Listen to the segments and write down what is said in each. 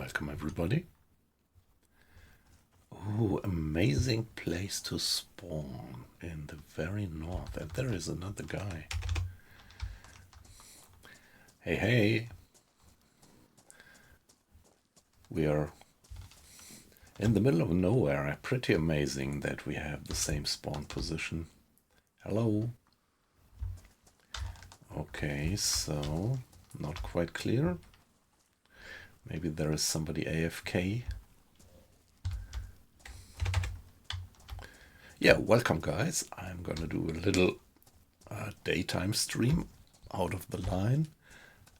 Welcome everybody. Oh, amazing place to spawn in the very north. And there is another guy. Hey, hey. We are in the middle of nowhere. Pretty amazing that we have the same spawn position. Hello. Okay, so not quite clear. Maybe there is somebody AFK. Yeah, welcome guys. I'm gonna do a little daytime stream out of the line,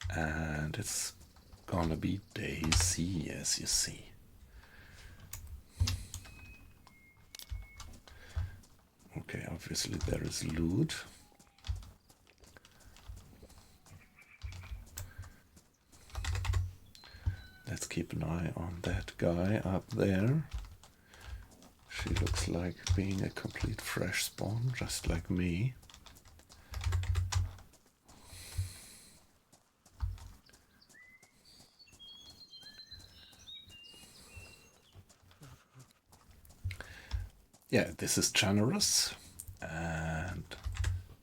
and it's gonna be DayZ, as you see. Okay, obviously there is loot. Let's keep an eye on that guy up there. She looks like being a complete fresh spawn, just like me. Yeah, this is Chernarus, and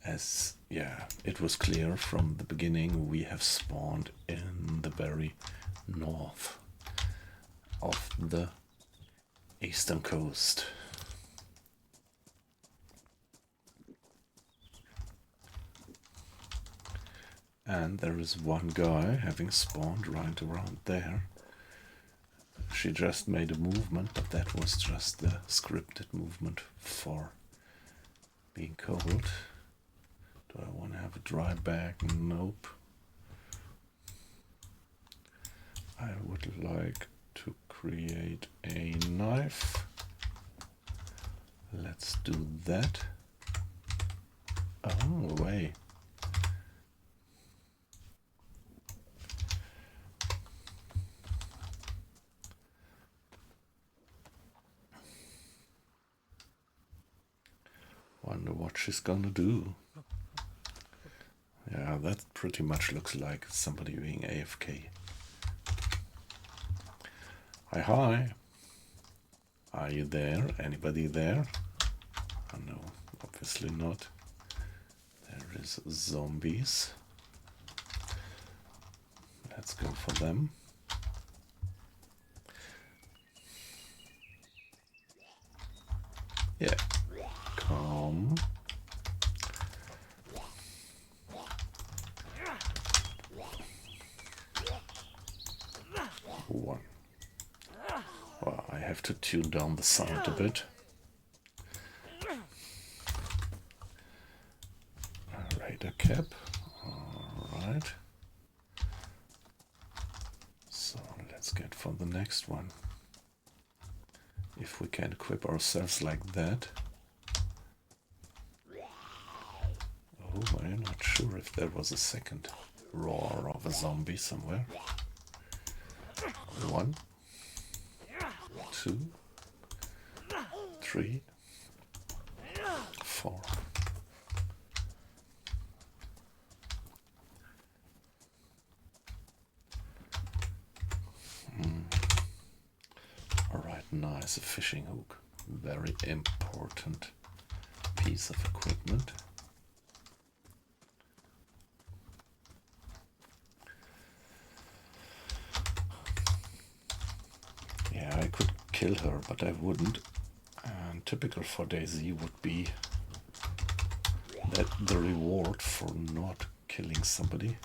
as it was clear from the beginning, we have spawned in the very north of the eastern coast. And there is one guy having spawned right around there. She just made a movement, but that was just the scripted movement for being cold. Do I want to have a dry bag? Nope. I would like to create a knife. Let's do that. Oh, wait. Wonder what she's gonna do. Yeah, that pretty much looks like somebody being AFK. Hi, hi. Are you there? Anybody there? Oh, no, obviously not. There is zombies. Let's go for them. Yeah. Come. One. Well, I have to tune down the sound a bit. Radar cap. Alright. So let's get for the next one. If we can equip ourselves like that. Oh, I'm not sure if there was a second roar of a zombie somewhere. 1, 2, 3, 4. Alright, nice, a fishing hook. Very important piece of equipment. Yeah, I could kill her, but I wouldn't. And typical for DayZ would be that the reward for not killing somebody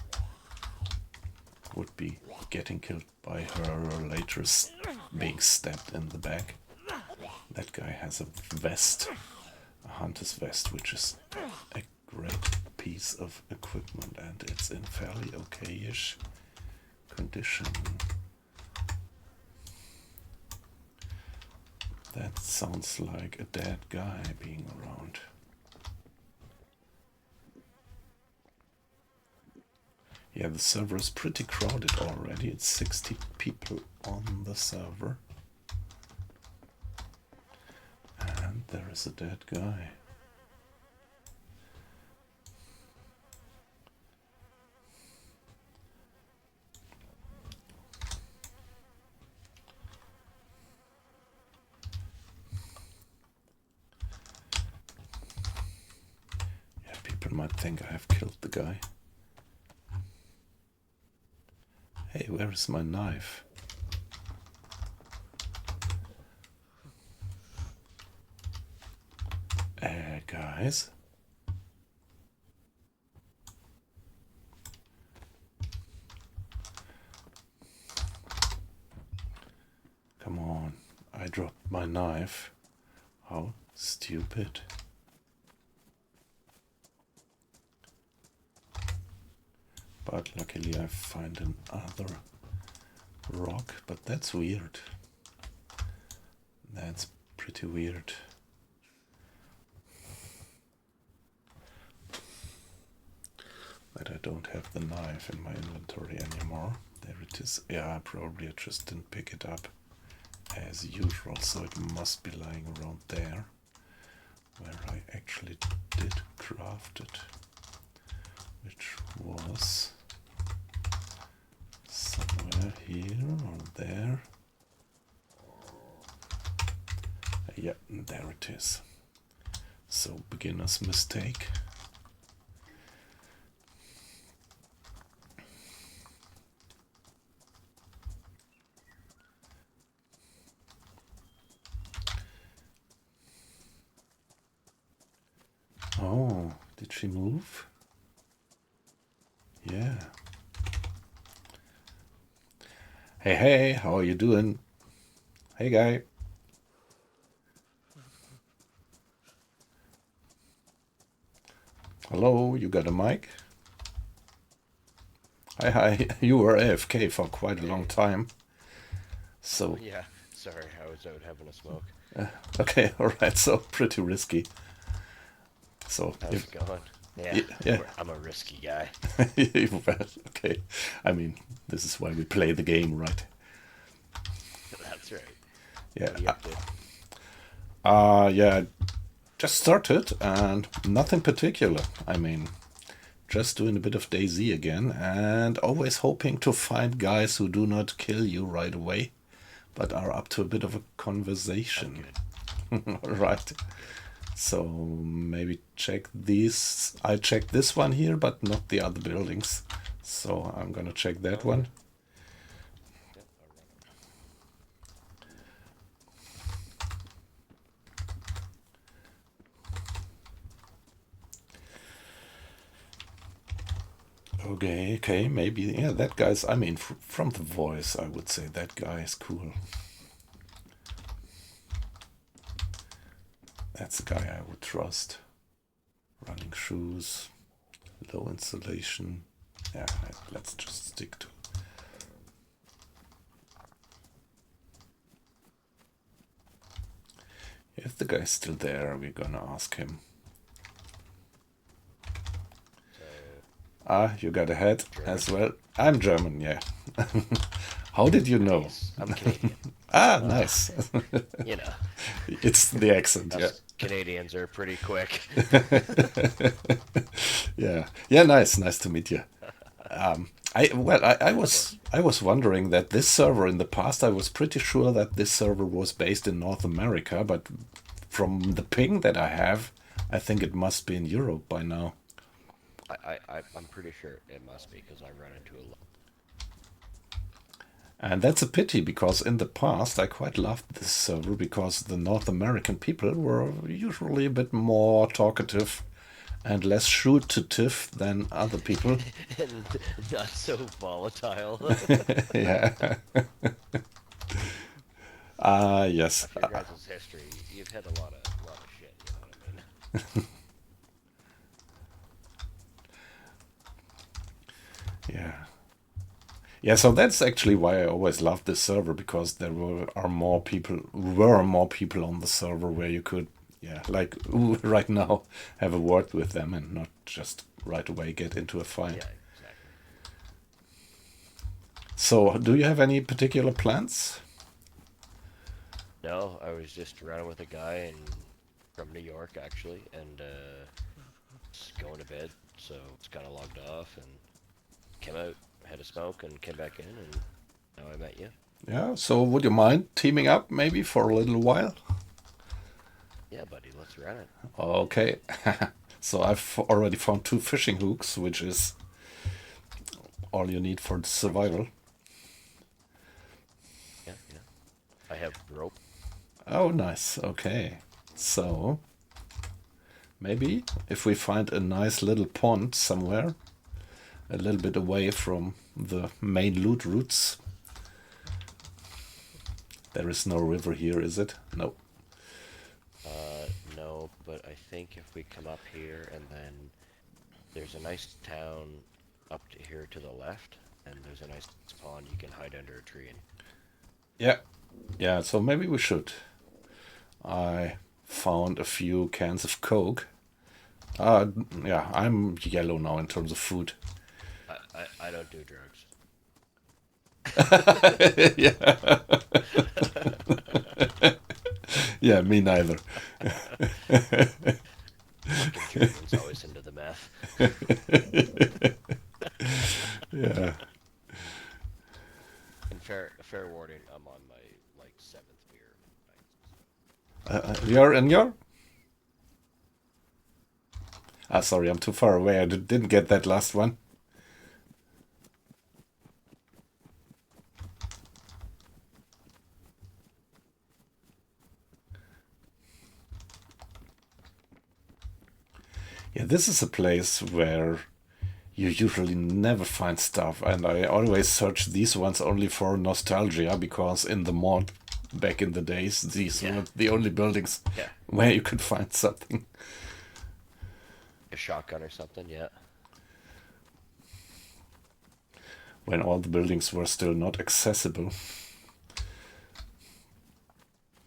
would be getting killed by her or later being stabbed in the back. That guy has a vest, a hunter's vest, which is a great piece of equipment, and it's in fairly okay-ish condition. That sounds like a dead guy being around. Yeah, the server is pretty crowded already. It's 60 people on the server. And there is a dead guy. might think I have killed the guy. Hey, where is my knife? Guys. Come on, I dropped my knife. How stupid. But luckily I find another rock, but that's weird. That's pretty weird. That I don't have the knife in my inventory anymore. There it is. Yeah, probably I just didn't pick it up as usual, so it must be lying around there, where I actually did craft it, which was somewhere here or there. Yeah, there it is. So, beginner's mistake. Oh, did she move? Yeah. Hey, hey, how are you doing? Hey, guy. Hello, you got a mic? Hi, hi. You were AFK for quite a long time. So. Yeah, sorry, I was out having a smoke. Okay, alright, so pretty risky. So. How's it going? Yeah, yeah. I'm a risky guy. Okay. I mean, this is why we play the game, right? That's right. Yeah. What are you up to? Yeah, just started and nothing particular. I mean, just doing a bit of DayZ again and always hoping to find guys who do not kill you right away, but are up to a bit of a conversation. Right. So maybe check these. I checked this one here, but not the other buildings. So I'm gonna check that one. Okay, maybe, yeah, that guy's, I mean, from the voice, I would say that guy is cool. That's a guy I would trust. Running shoes, low insulation. Yeah, let's just stick to. If the guy's still there, we're gonna ask him. You got a head as well. I'm German, yeah. How did you know? I'm Canadian. Nice. You know. It's the accent, yeah. Canadians are pretty quick. Yeah, nice to meet you. I was wondering that this server in the past, I was pretty sure that this server was based in North America, but from the ping that I have, I think it must be in Europe by now. I'm pretty sure it must be, because I run into a lot. And that's a pity, because in the past I quite loved this server, because the North American people were usually a bit more talkative and less shootative than other people. And not so volatile. Yeah. Yes. After your guys' history, you've had a lot of shit, you know what I mean? Yeah, so that's actually why I always loved this server, because there were more people on the server where you could, right now, have a word with them and not just right away get into a fight. Yeah, exactly. So, do you have any particular plans? No, I was just running with a guy from New York, actually, and just going to bed, so it's kind of logged off, and came out, had a smoke, and came back in, and now I met you. Yeah, so would you mind teaming up maybe for a little while? Yeah, buddy, let's run it. Okay. So I've already found 2 fishing hooks, which is all you need for survival. Yeah, yeah. I have rope. Oh, nice. Okay. So maybe if we find a nice little pond somewhere, a little bit away from the main loot routes. There is no river here, is it? No. No, but I think if we come up here and then there's a nice town up to here to the left, and there's a nice pond you can hide under a tree in. Yeah. Yeah, so maybe we should. I found a few cans of Coke. Yeah, I'm yellow now in terms of food. I don't do drugs. Yeah. Yeah, me neither. Fucking Germans always into the meth. Yeah. And fair warning, I'm on my like 7th beer. You're in your? Sorry, I'm too far away. I didn't get that last one. Yeah, this is a place where you usually never find stuff, and I always search these ones only for nostalgia, because in the mod, back in the days, these were the only buildings where you could find something. A shotgun or something, yeah. When all the buildings were still not accessible.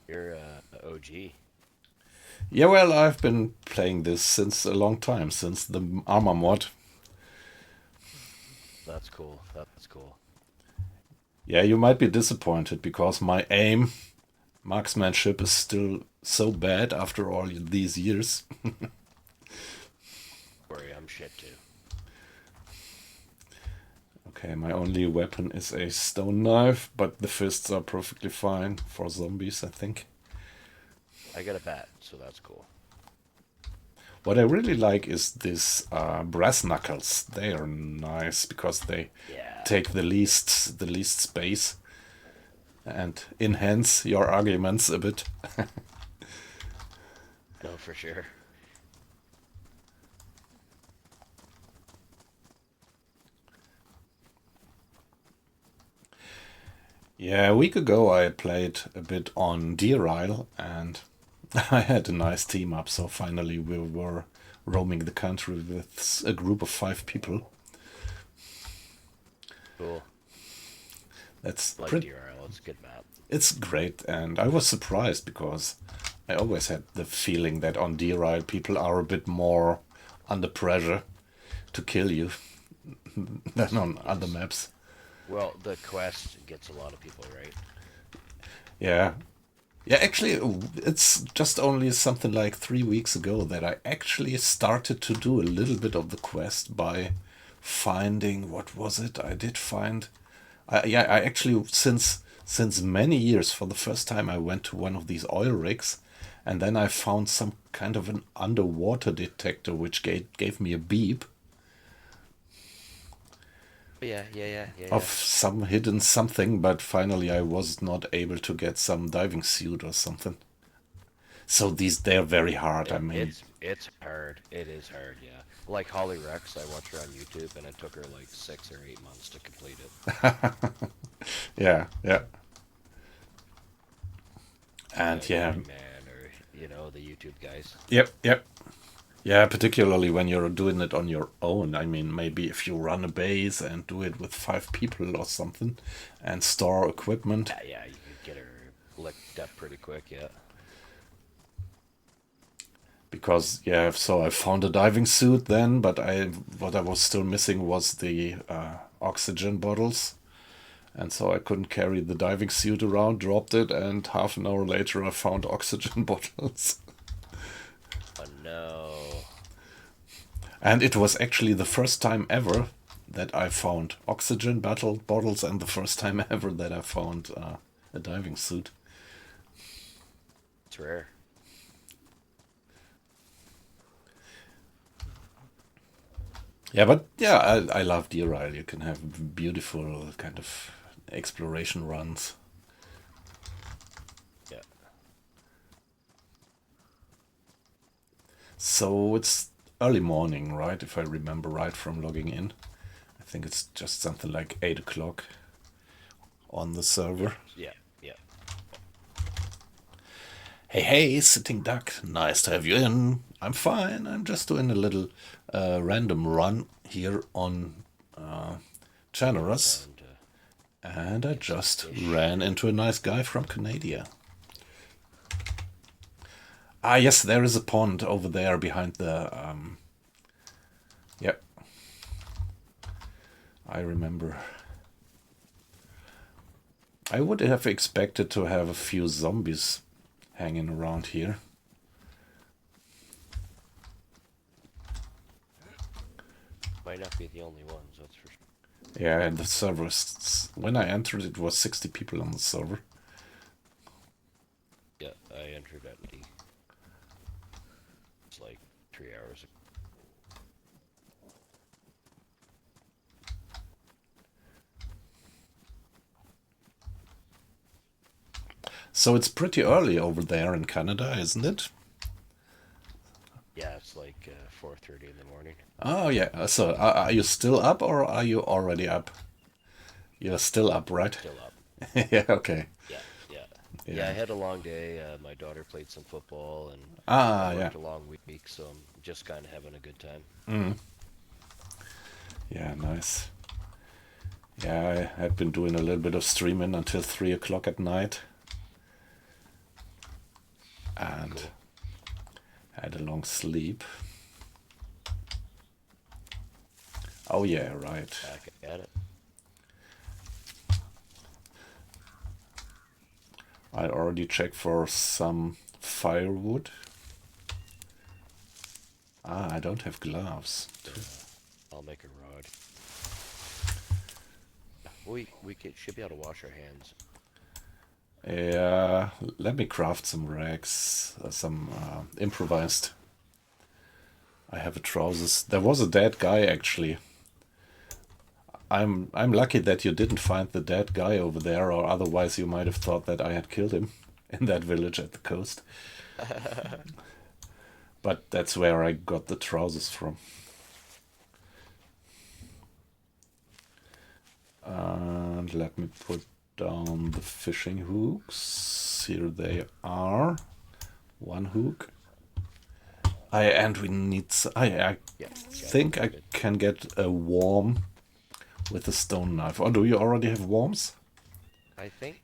You're OG. Yeah, well, I've been playing this since a long time, since the armor mod. That's cool. That's cool. Yeah, you might be disappointed because my marksmanship is still so bad after all these years. Worry, I'm shit too. Okay, my only weapon is a stone knife, but the fists are perfectly fine for zombies, I think. I got a bat, so that's cool. What I really like is this brass knuckles. They are nice because they take the least space and enhance your arguments a bit. No, for sure. Yeah, a week ago I played a bit on DayOne and I had a nice team up, so finally we were roaming the country with a group of 5 people. Cool. That's like pretty. DRL, it's a good map. It's great, and I was surprised because I always had the feeling that on DayOne people are a bit more under pressure to kill you than on other maps. Well, the quest gets a lot of people, right? Yeah. Yeah, actually, it's just only something like 3 weeks ago that I actually started to do a little bit of the quest by finding, what was it? I did find, I actually, since many years, for the first time, I went to one of these oil rigs, and then I found some kind of an underwater detector which gave me a beep Yeah. of some hidden something, but finally I was not able to get some diving suit or something. So they're very hard. I mean, it's hard. It is hard, yeah. Like Holly Rex, I watched her on YouTube, and it took her like 6 or 8 months to complete it. yeah. And yeah. Man, or the YouTube guys. Yep. Yeah, particularly when you're doing it on your own. I mean, maybe if you run a base and do it with 5 people or something and store equipment. Yeah, you could get her licked up pretty quick, yeah. Because, yeah, so I found a diving suit then, but what I was still missing was the oxygen bottles. And so I couldn't carry the diving suit around, dropped it, and half an hour later I found oxygen bottles. Oh no. And it was actually the first time ever that I found oxygen bottles, and the first time ever that I found a diving suit. It's rare. Yeah, but yeah, I love Deer Isle. You can have beautiful kind of exploration runs. Yeah. So it's early morning, right? If I remember right from logging in. I think it's just something like 8 o'clock on the Yeah. server. Yeah. Yeah. Hey, hey, sitting duck. Nice to have you in. I'm fine. I'm just doing a little random run here on Going Chernarus. down to And I get some just fish. ran into a nice guy from Canada. Ah, yes, there is a pond over there behind the... Yep, I remember. I would have expected to have a few zombies hanging around here. Might not be the only ones, that's for sure. Yeah, and the server, when I entered, it was 60 people on the server. Yeah, I entered at it's like 3 hours ago. So it's pretty early over there in Canada, isn't it? Yeah, it's like 4:30 in the morning. Oh, yeah. So are you still up or are you already up? You're still up, right? Still up. Yeah, okay. Yeah, yeah. Yeah, I Yeah. had a long day. My daughter played some football and I Ah, yeah. worked a long week, so I'm just kind of having a good time. Mm. Yeah, nice. Yeah, I had been doing a little bit of streaming until 3 o'clock at night. And Cool. had a long sleep. Oh, yeah, right. Back at it. I already checked for some firewood. Ah, I don't have gloves. I'll make a rod. Should be able to wash our hands. Yeah, let me craft some rags, some improvised. I have a trousers. There was a dead guy actually. I'm lucky that you didn't find the dead guy over there, or otherwise you might have thought that I had killed him in that village at the coast. But that's where I got the trousers from. And let me put down the fishing hooks. Here they are. One hook. And we need. I Yeah, think I can get a worm with a stone knife. Or do you already have worms? I think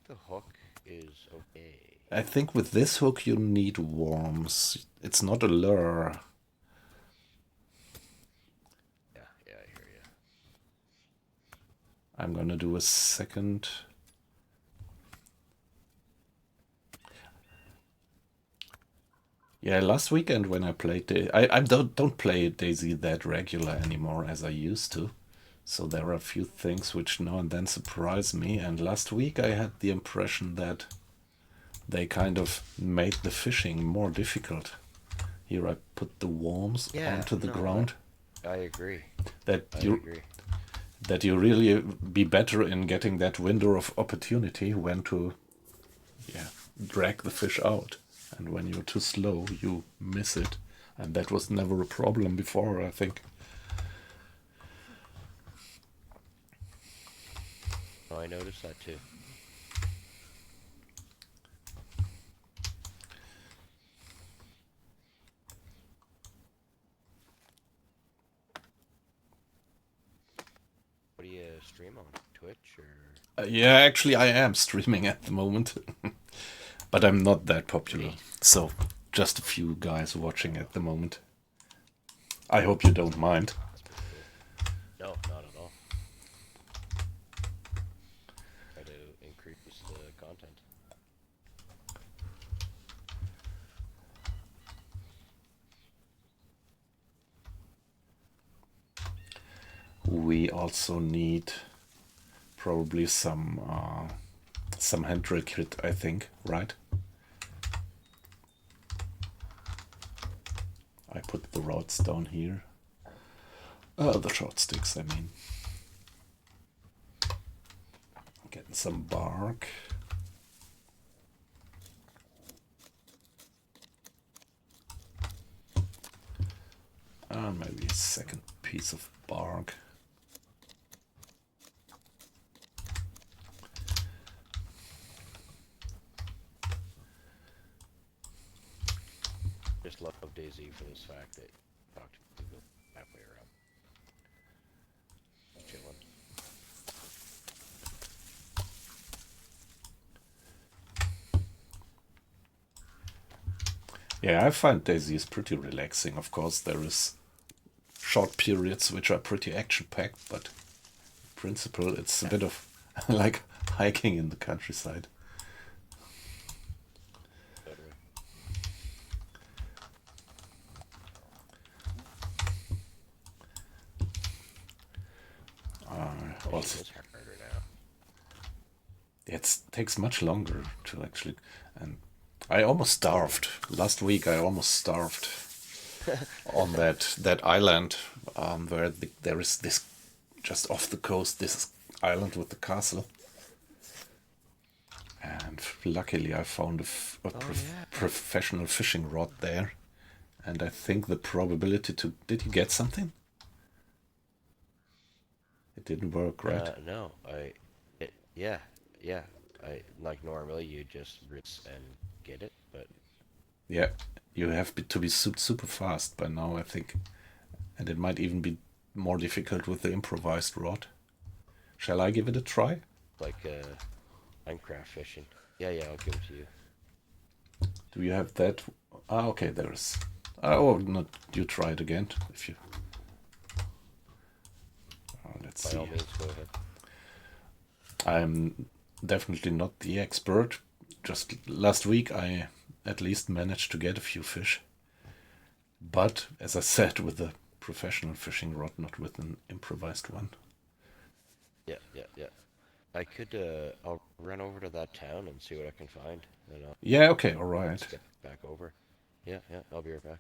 the hook is okay. I think with this hook you need worms. It's not a lure. Yeah, yeah, I hear you. I'm gonna do a second. Yeah, last weekend when I played, I don't play DayZ that regular anymore as I used to. So there are a few things which now and then surprise me. And last week I had the impression that they kind of made the fishing more difficult. Here I put the worms Yeah, onto the no, ground. I agree. That I you agree. that you really be better in getting that window of opportunity when to, yeah, drag the fish out. And when you're too slow, you miss it. And that was never a problem before, I think. Oh, I noticed that too. What do you stream on? Twitch or Yeah, actually, I am streaming at the moment. But I'm not that popular. me? So, just a few guys watching at the moment. I hope you don't mind. That's pretty cool. No, not at all. Try to increase the content. We also need probably some hand drill kit, I think, right? I put the rods down here. The short sticks, I mean. Getting some bark. And maybe a second piece of bark. Just love DayZ for this fact that you talk to people halfway around. Chilling. Yeah, I find DayZ is pretty relaxing. Of course, there is short periods which are pretty action-packed, but in principle, it's a bit of like hiking in the countryside. Totally. Also, It's harder now. it takes much longer to actually, and I almost starved last week. I almost starved on that island where there is this just off the coast, this island with the castle. And luckily, I found a professional fishing rod there, and I think the probability to did you get something? It didn't work, right? No, yeah. I like normally you just rinse and get it, but Yeah, you have to be super fast by now, I think. And it might even be more difficult with the improvised rod. Shall I give it a try? like Minecraft fishing. Yeah, I'll give it to you. Do you have that? Ah, okay, there is. Oh, not you try it again if you. Oh, let's By see. all means, go ahead. I'm definitely not the expert. Just last week, I at least managed to get a few fish. But as I said, with a professional fishing rod, not with an improvised one. Yeah. I could, I'll run over to that town and see what I can find, and I'll Yeah, okay, all right. get back over. Yeah, I'll be right back.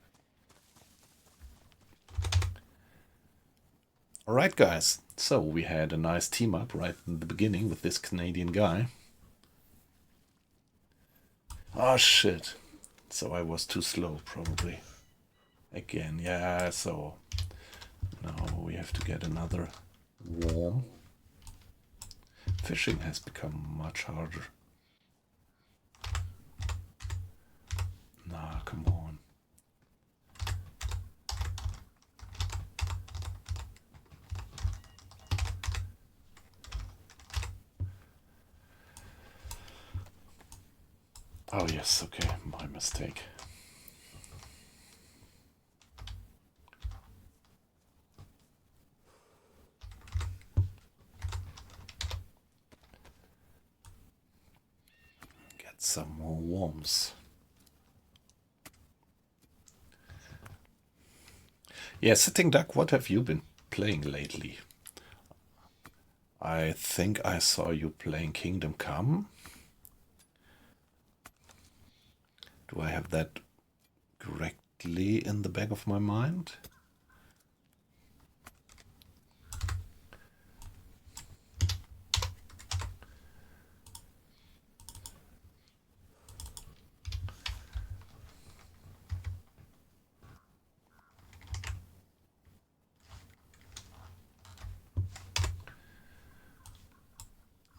All right, guys. So we had a nice team up right in the beginning with this Canadian guy. Oh, shit. So I was too slow, probably. Again, yeah, so now we have to get another worm. Fishing has become much harder. Nah, come on. Oh, yes, okay, my mistake. Get some more worms. Yeah, Sitting Duck, what have you been playing lately? I think I saw you playing Kingdom Come. Do I have that correctly in the back of my mind?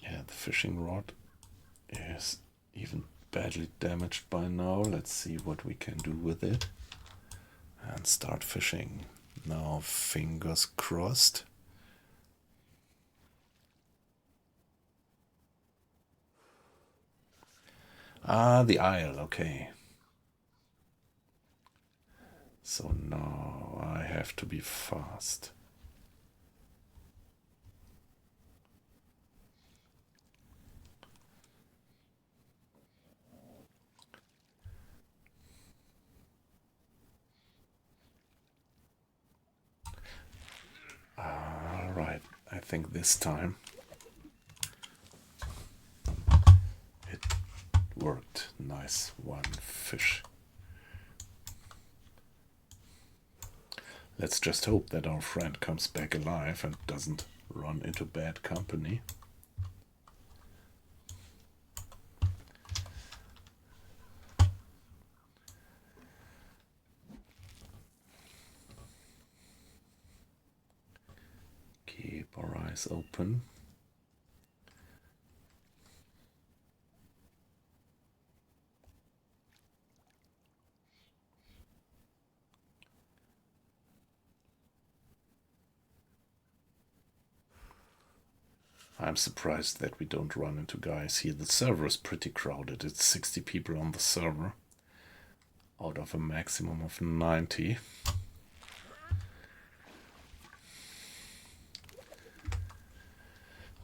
Yeah, the fishing rod is even badly damaged by now. Let's see what we can do with it. And start fishing. Now, fingers crossed. Ah, the isle, okay. So now I have to be fast. All right, I think this time it worked. Nice, one fish. Let's just hope that our friend comes back alive and doesn't run into bad company. Keep our eyes open. I'm surprised that we don't run into guys here. The server is pretty crowded. It's 60 people on the server out of a maximum of 90.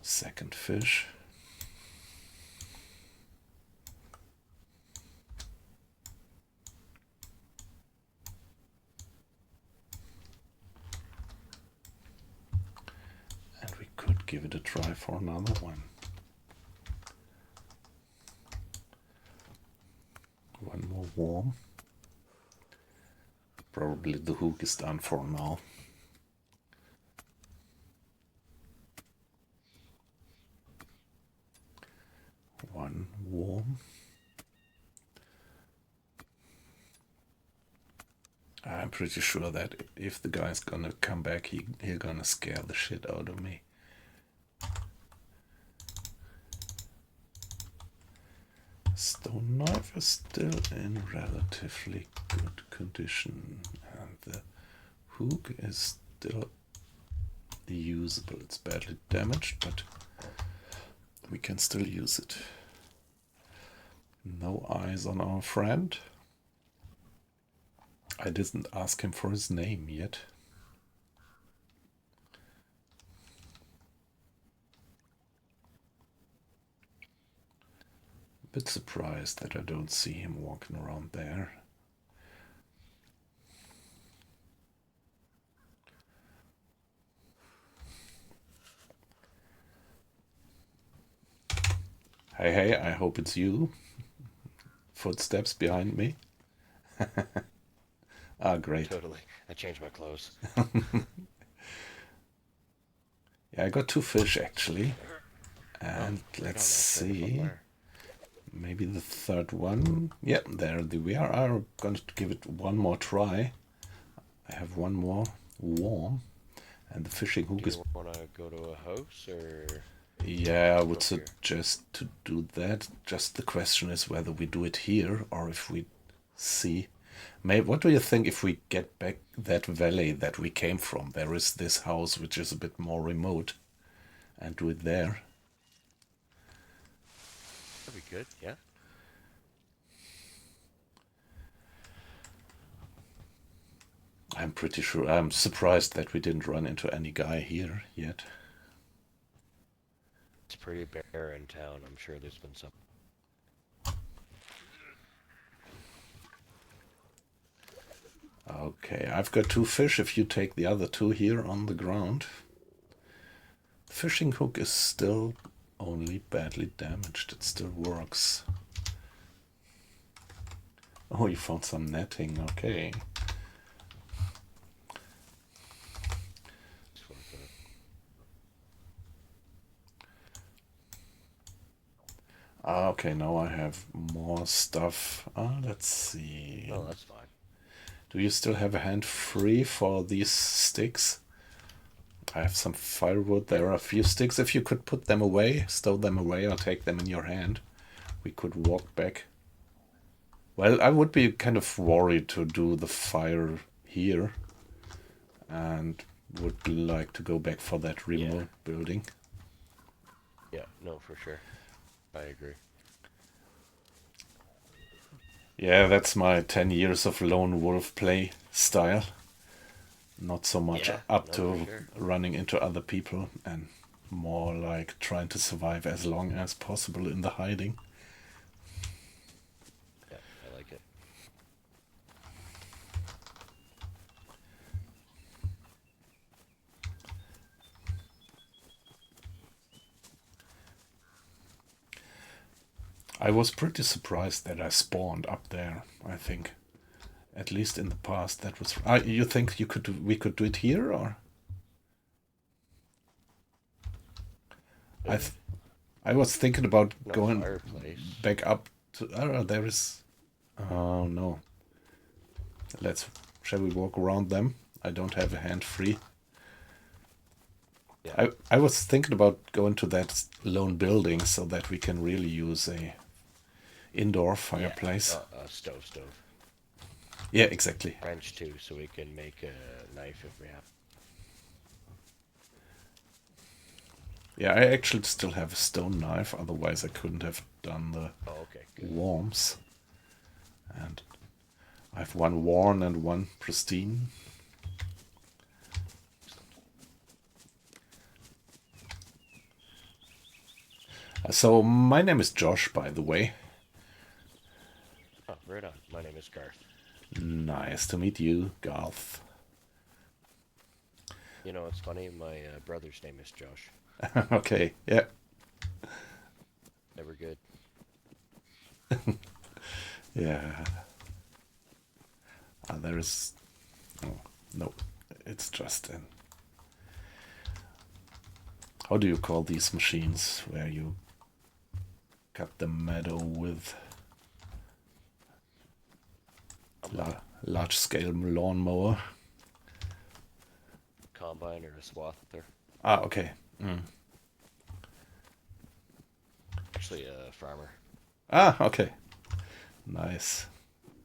Second fish. And we could give it a try for another one. One more worm. Probably the hook is done for now. One worm. I'm pretty sure that if the guy's gonna come back, he's gonna scare the shit out of me. Stone knife is still in relatively good condition, and the hook is still usable. It's badly damaged, but we can still use it. No eyes on our friend. I didn't ask him for his name yet. A bit surprised that I don't see him walking around there. Hey, hey, I hope it's you. Footsteps behind me. Ah, great. Totally. I changed my clothes. Yeah, I got 2 fish actually. And let's see. Maybe the third one. Yeah, there we are. I'm going to give it one more try. I have one more worm. And the fishing hook is... Do you want to go to a house or... Yeah, I would suggest to do that. Just the question is whether we do it here or if we see. Maybe, what do you think if we get back that valley that we came from? There is this house which is a bit more remote, and do it there. That'd be good, yeah. I'm pretty sure. I'm surprised that we didn't run into any guy here yet. It's pretty bare in town. I'm sure there's been some. Okay, I've got 2 fish if you take the other 2 here on the ground. The fishing hook is still only badly damaged. It still works. Oh, you found some netting. Okay. Okay, now I have more stuff. Let's see. Oh, that's fine. Do you still have a hand free for these sticks? I have some firewood. There are a few sticks. If you could put them away, stow them away, or take them in your hand, we could walk back. Well, I would be kind of worried to do the fire here and would like to go back for that remote building. Yeah, no, for sure. I agree. Yeah, that's my 10 years of lone wolf play style. Not so much to running into other people and more like trying to survive as long as possible in the hiding. Yeah, I like it. I was pretty surprised that I spawned up there, I think. At least in the past, that was. You think we could do it here, or? I was thinking about No going fireplace. back up to. Oh, there is. Oh no. Shall we walk around them? I don't have a hand free. Yeah. I was thinking about going to that lone building so that we can really use a indoor fireplace. Yeah, stove. Yeah, exactly. Wrench too, so we can make a knife if we have. Yeah, I actually still have a stone knife, otherwise I couldn't have done the Good. worms. And I have one worn and one pristine. So my name is Josh, by the way. Oh, right on. My name is Garth. Nice to meet you, Garth. You know, it's funny. My brother's name is Josh. Okay, yeah. Never good. Yeah. There is... Oh, no, it's just an... How do you call these machines where you cut the meadow with large-scale lawnmower? Combine or a swather. Ah, okay. Actually, a farmer. Ah, okay. Nice.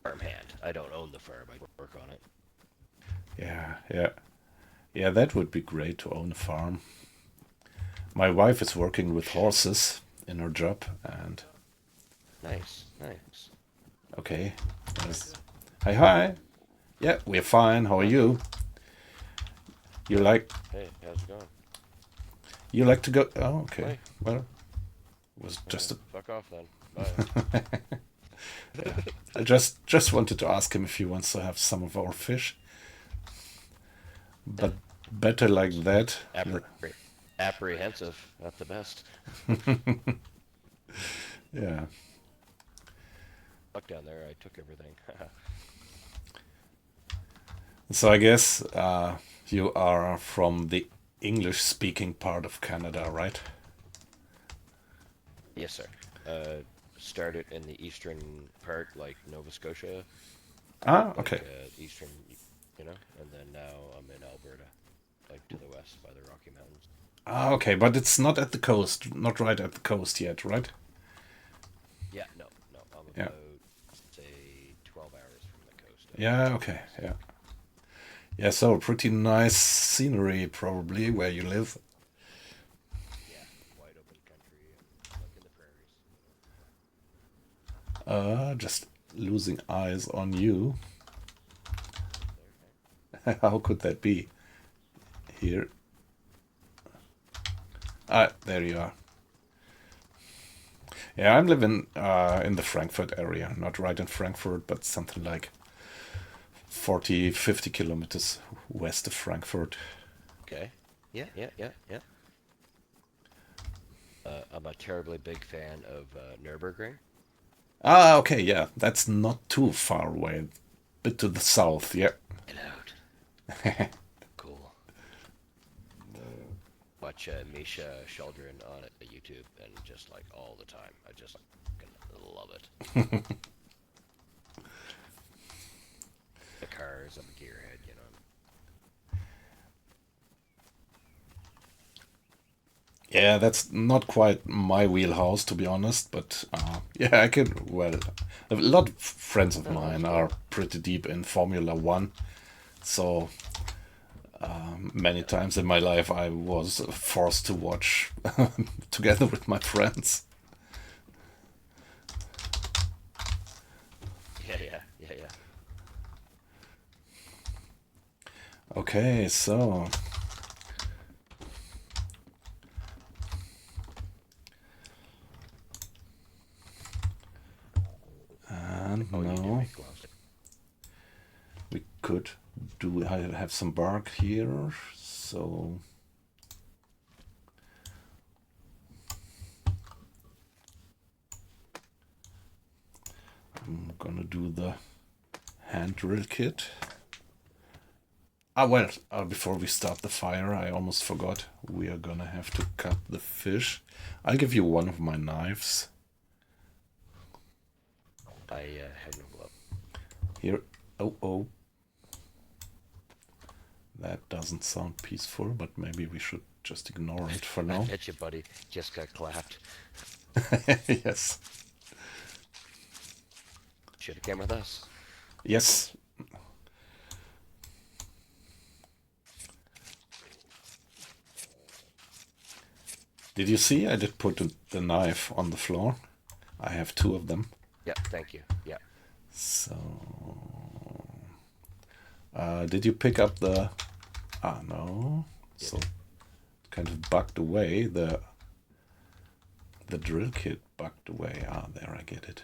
Farmhand. I don't own the farm. I work on it. Yeah, that would be great to own a farm. My wife is working with horses in her job, and... Nice. Okay. Yes. Hi. Yeah, we're fine. How are you? You like... Hey, how's it going? You like to go... Oh, okay. Hey. Well, it was just a... Fuck off then. Bye. Yeah. I just wanted to ask him if he wants to have some of our fish. But better like that. Apprehensive. Not the best. Yeah. Fuck down there. I took everything. So I guess you are from the English-speaking part of Canada, right? Yes, sir. Started in the eastern part, like Nova Scotia. Ah, okay. Eastern, and then now I'm in Alberta, like to the west by the Rocky Mountains. Ah, okay, but it's not at the coast, not right at the coast yet, right? Yeah, no. I'm about, say, 12 hours from the coast. Yeah, okay, yeah. Yeah, so pretty nice scenery probably where you live. Yeah, wide open country, and like in the prairies. Just losing eyes on you. How could that be? Here. Ah, there you are. Yeah, I'm living in the Frankfurt area. Not right in Frankfurt, but something like 40, 50 kilometers west of Frankfurt. Okay. Yeah. I'm a terribly big fan of Nürburgring. Ah, okay, yeah. That's not too far away. A bit to the south, yeah. Get out. Cool. Watch Misha Sheldron on YouTube, and just like all the time. I just fucking love it. The cars, I'm a gearhead, Yeah, that's not quite my wheelhouse, to be honest, but yeah, I could, well, a lot of friends of mine are pretty deep in Formula One, so many times in my life I was forced to watch together with my friends. Yeah. Okay, so... No, we could do. I have some bark here, so I'm gonna do the hand drill kit. Ah, well, before we start the fire, I almost forgot. We are gonna have to cut the fish. I'll give you one of my knives. I have no glove. Here. Oh. That doesn't sound peaceful, but maybe we should just ignore it for now. I bet you, buddy, just got clapped. Yes. Should have came with us. Yes. Did you see? I did put the knife on the floor. I have 2 of them. Yeah, thank you. Yeah. So, did you pick up the? Ah, no. Did. So, kind of bugged away. The drill kit bugged away. Ah, there, I get it.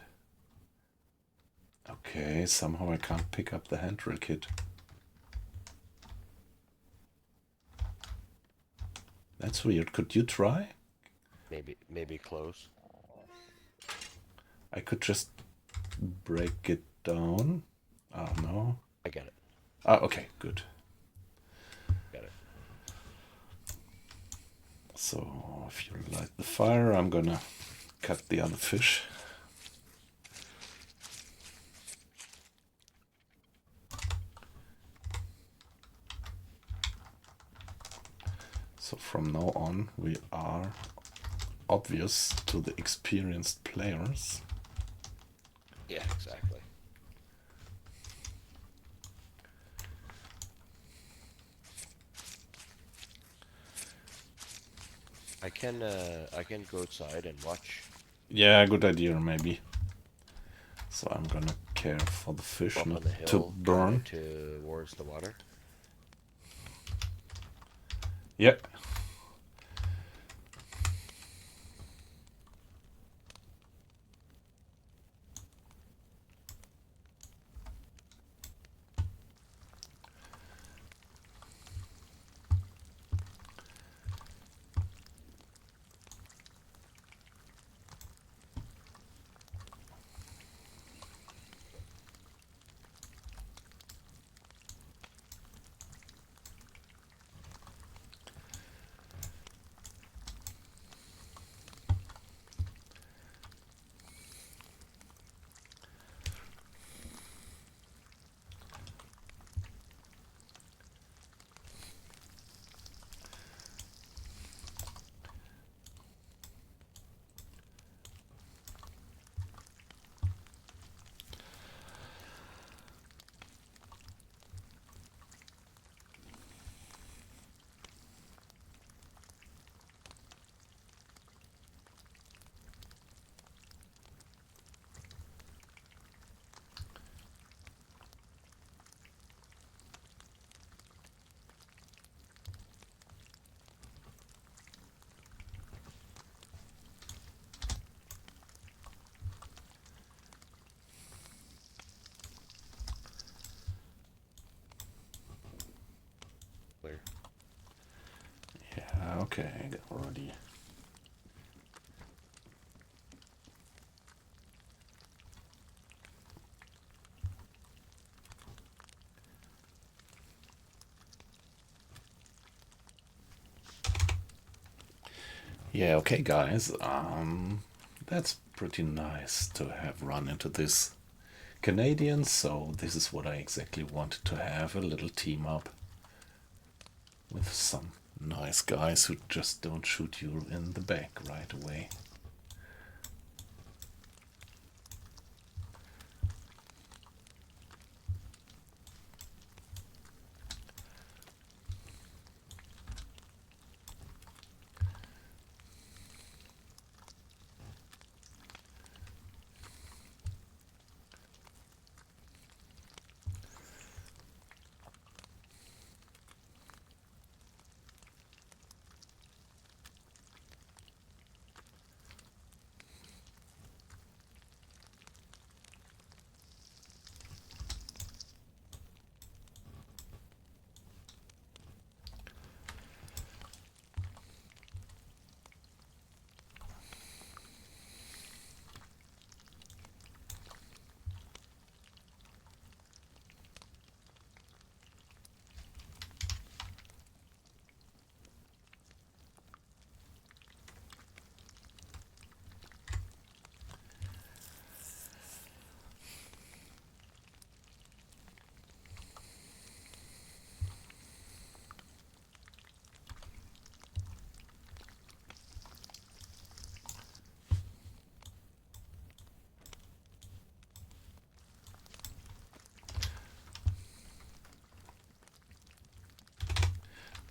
Okay, somehow I can't pick up the hand drill kit. That's weird. Could you try? Maybe close. I could just break it down. Oh, no. I got it. Ah, okay, good. Got it. So, if you light the fire, I'm gonna cut the other fish. So from now on, we are obvious to the experienced players. Yeah, exactly. I can go outside and watch. Yeah, good idea, maybe. So I'm gonna care for the fish Up not on the hill, to burn. towards the water. Yep. Clear. Yeah, okay, I got already. Yeah, okay, guys. That's pretty nice to have run into this Canadian. So this is what I exactly wanted to have, a little team up with some nice guys who just don't shoot you in the back right away.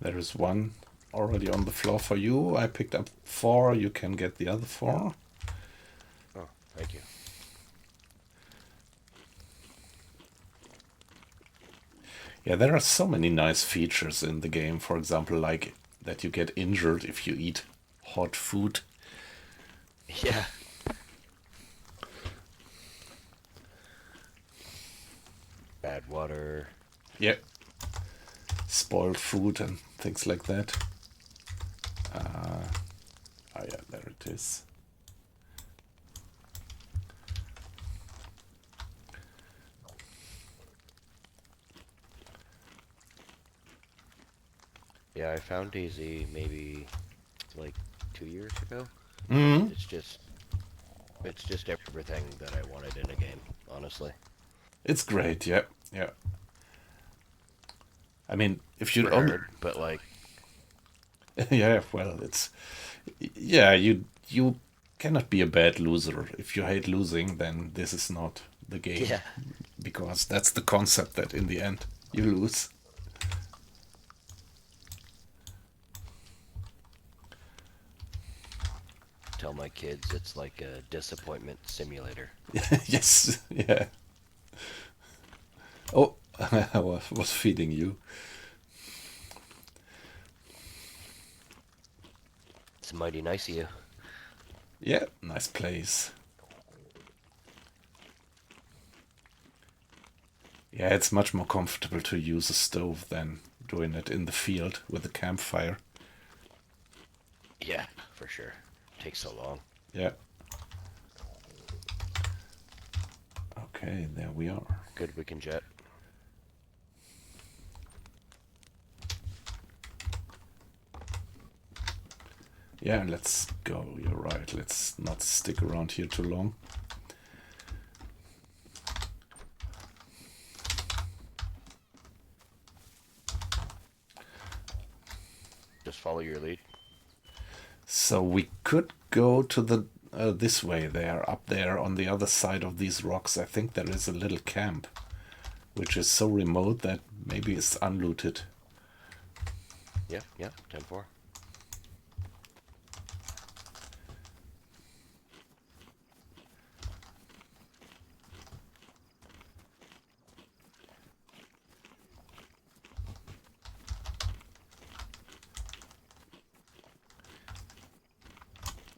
There is one already on the floor for you. I picked up 4. You can get the other 4. Oh, thank you. Yeah, there are so many nice features in the game. For example, like that you get injured if you eat hot food. Yeah. Bad water. Yeah. Spoiled food and things like that. Oh yeah, there it is. Yeah, I found DayZ maybe like 2 years ago. Mm-hmm. It's just everything that I wanted in a game, honestly. It's great, yeah, yeah. I mean, if you Super only, hard, but like, yeah, well, it's, yeah, you cannot be a bad loser. If you hate losing, then this is not the game, yeah. because that's the concept that in the end you lose. Tell my kids it's like a disappointment simulator. Yes, yeah. Oh, I was feeding you. It's mighty nice of you. Yeah, nice place. Yeah, it's much more comfortable to use a stove than doing it in the field with a campfire. Yeah, for sure. Takes so long. Yeah. Okay, there we are. Good, we can jet. Yeah, let's go. You're right. Let's not stick around here too long. Just follow your lead. So we could go to the this way there, up there on the other side of these rocks. I think there is a little camp, which is so remote that maybe it's unlooted. Yeah, 10-4.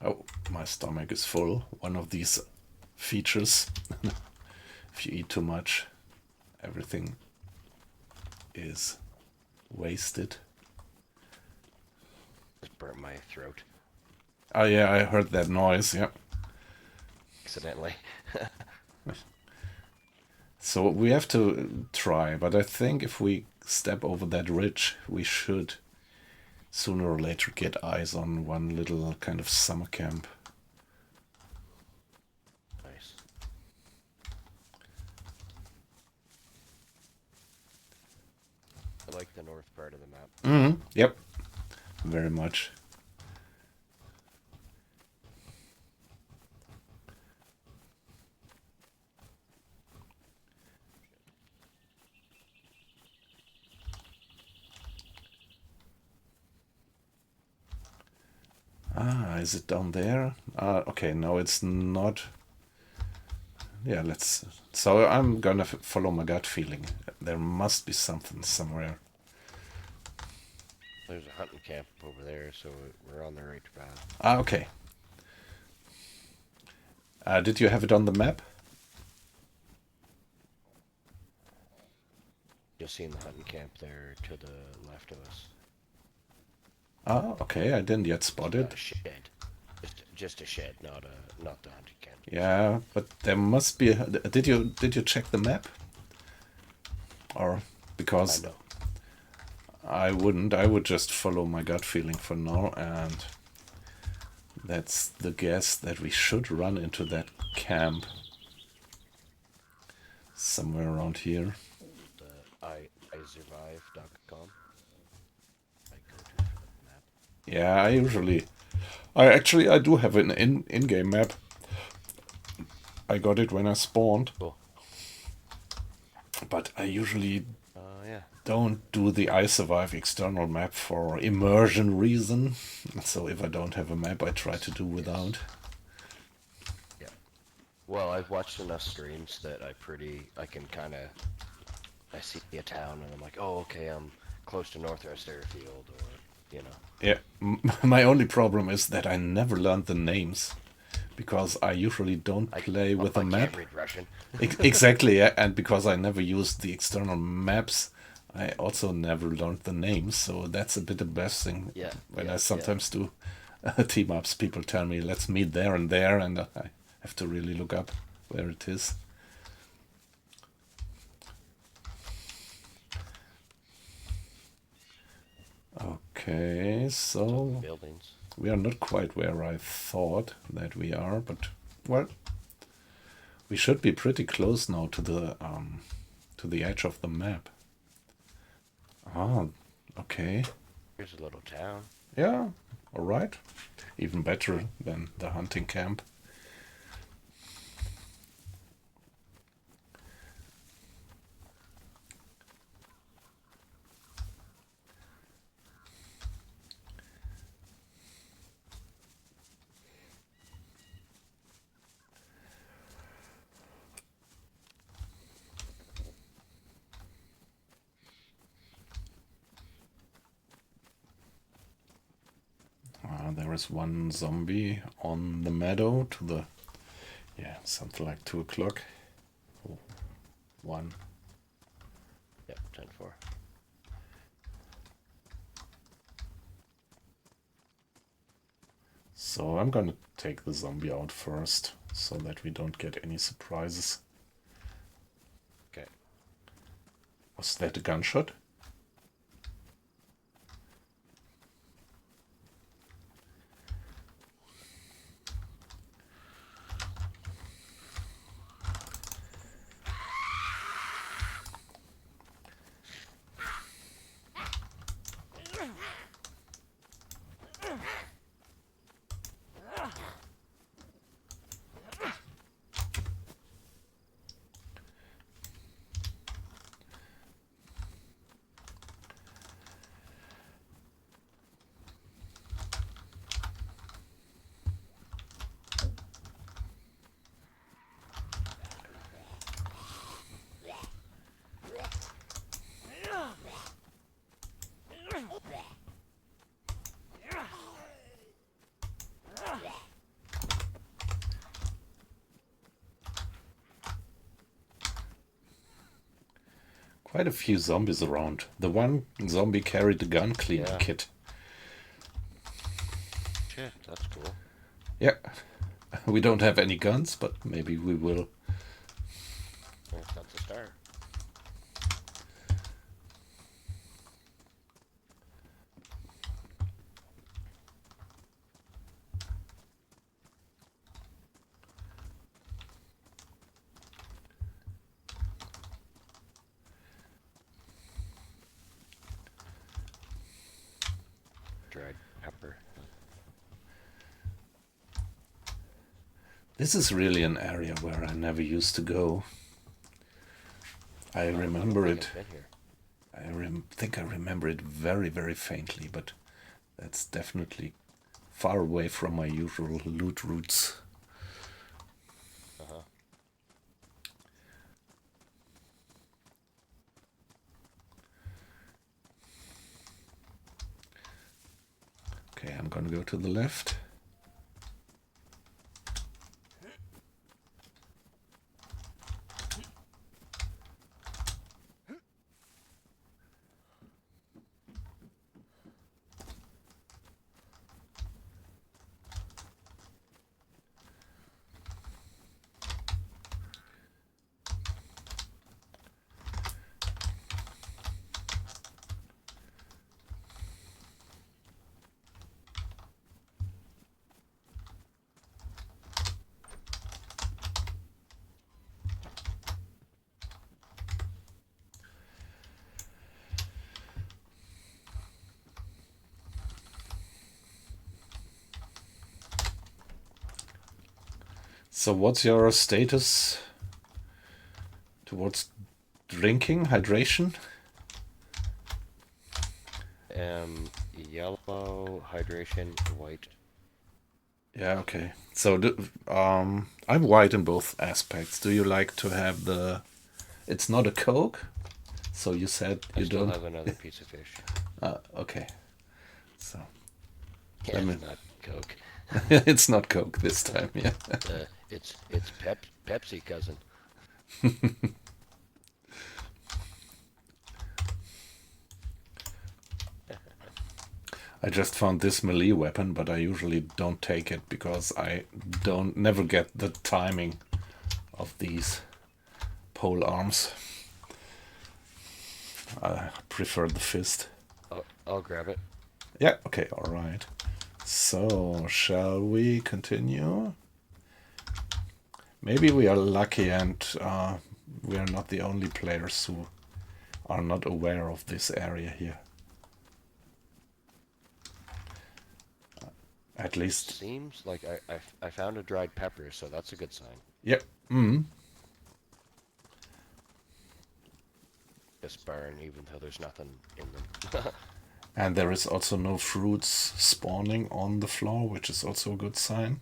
Oh, my stomach is full. One of these features. If you eat too much, everything is wasted. Just burnt my throat. Oh yeah, I heard that noise, yeah. Accidentally. So we have to try, but I think if we step over that ridge, we should sooner or later get eyes on one little kind of summer camp. Nice. I like the north part of the map. Mm-hmm. Yep. Very much. Ah, is it down there? Okay, no, it's not. Yeah, let's. So I'm gonna follow my gut feeling. There must be something somewhere. There's a hunting camp over there, so we're on the right path. Ah, okay. Did you have it on the map? You'll see in the hunting camp there to the left of us. Ah, okay. I didn't yet spot it. A shed. Just a shed, not the hunting camp. Yeah, but there must be. Did you check the map? Or because I wouldn't. I would just follow my gut feeling for now, and that's the guess that we should run into that camp somewhere around here. The isurvive.com. I go to the map. Yeah, I do have an in-game map. I got it when I spawned. Cool. But I usually yeah. don't do the I Survive external map for immersion reason. So if I don't have a map, I try to do without. Yeah. Well, I've watched enough streams that I can kind of, I see a town and I'm like, oh, okay, I'm close to Northwest Airfield, or, you know. Yeah, my only problem is that I never learned the names, because I usually don't play with a I map. can't read Russian. Exactly, yeah, and because I never used the external maps, I also never learned the names, so that's a bit embarrassing. Yeah. When yeah, I sometimes do team ups, people tell me, let's meet there, and I have to really look up where it is. Okay, so Buildings. we are not quite where I thought that we are, but, well, we should be pretty close now to the edge of the map. Ah, okay. Here's a little town. Yeah, all right. Even better than the hunting camp. There is one zombie on the meadow to the, yeah, something like 2 o'clock. Oh, 1. Yep, 10-4. So I'm gonna take the zombie out first, so that we don't get any surprises. Okay. Was that a gunshot? Quite a few zombies around. The one zombie carried the gun cleaning kit. Shit, that's cool. Yeah. We don't have any guns, but maybe we will. Well, that's a start. Dried pepper. This is really an area where I never used to go. I remember it. I think I remember it very, very faintly, but that's definitely far away from my usual loot routes. Okay, I'm gonna go to the left. So what's your status towards drinking, hydration? Yellow, hydration, white. Yeah, okay. So I'm white in both aspects. Do you like to have the? It's not a Coke, so you said I you still don't. have another piece of fish. Okay. So Yeah, let me. it's not Coke. It's not Coke this time. Yeah. It's Pepsi, cousin. I just found this melee weapon, but I usually don't take it because I don't never get the timing of these pole arms. I prefer the fist. I'll grab it. Yeah, okay, alright. So, shall we continue? Maybe we are lucky and we are not the only players who are not aware of this area here. At least... Seems like I found a dried pepper, so that's a good sign. Yep. This barn, even though there's nothing in them. And there is also no fruits spawning on the floor, which is also a good sign.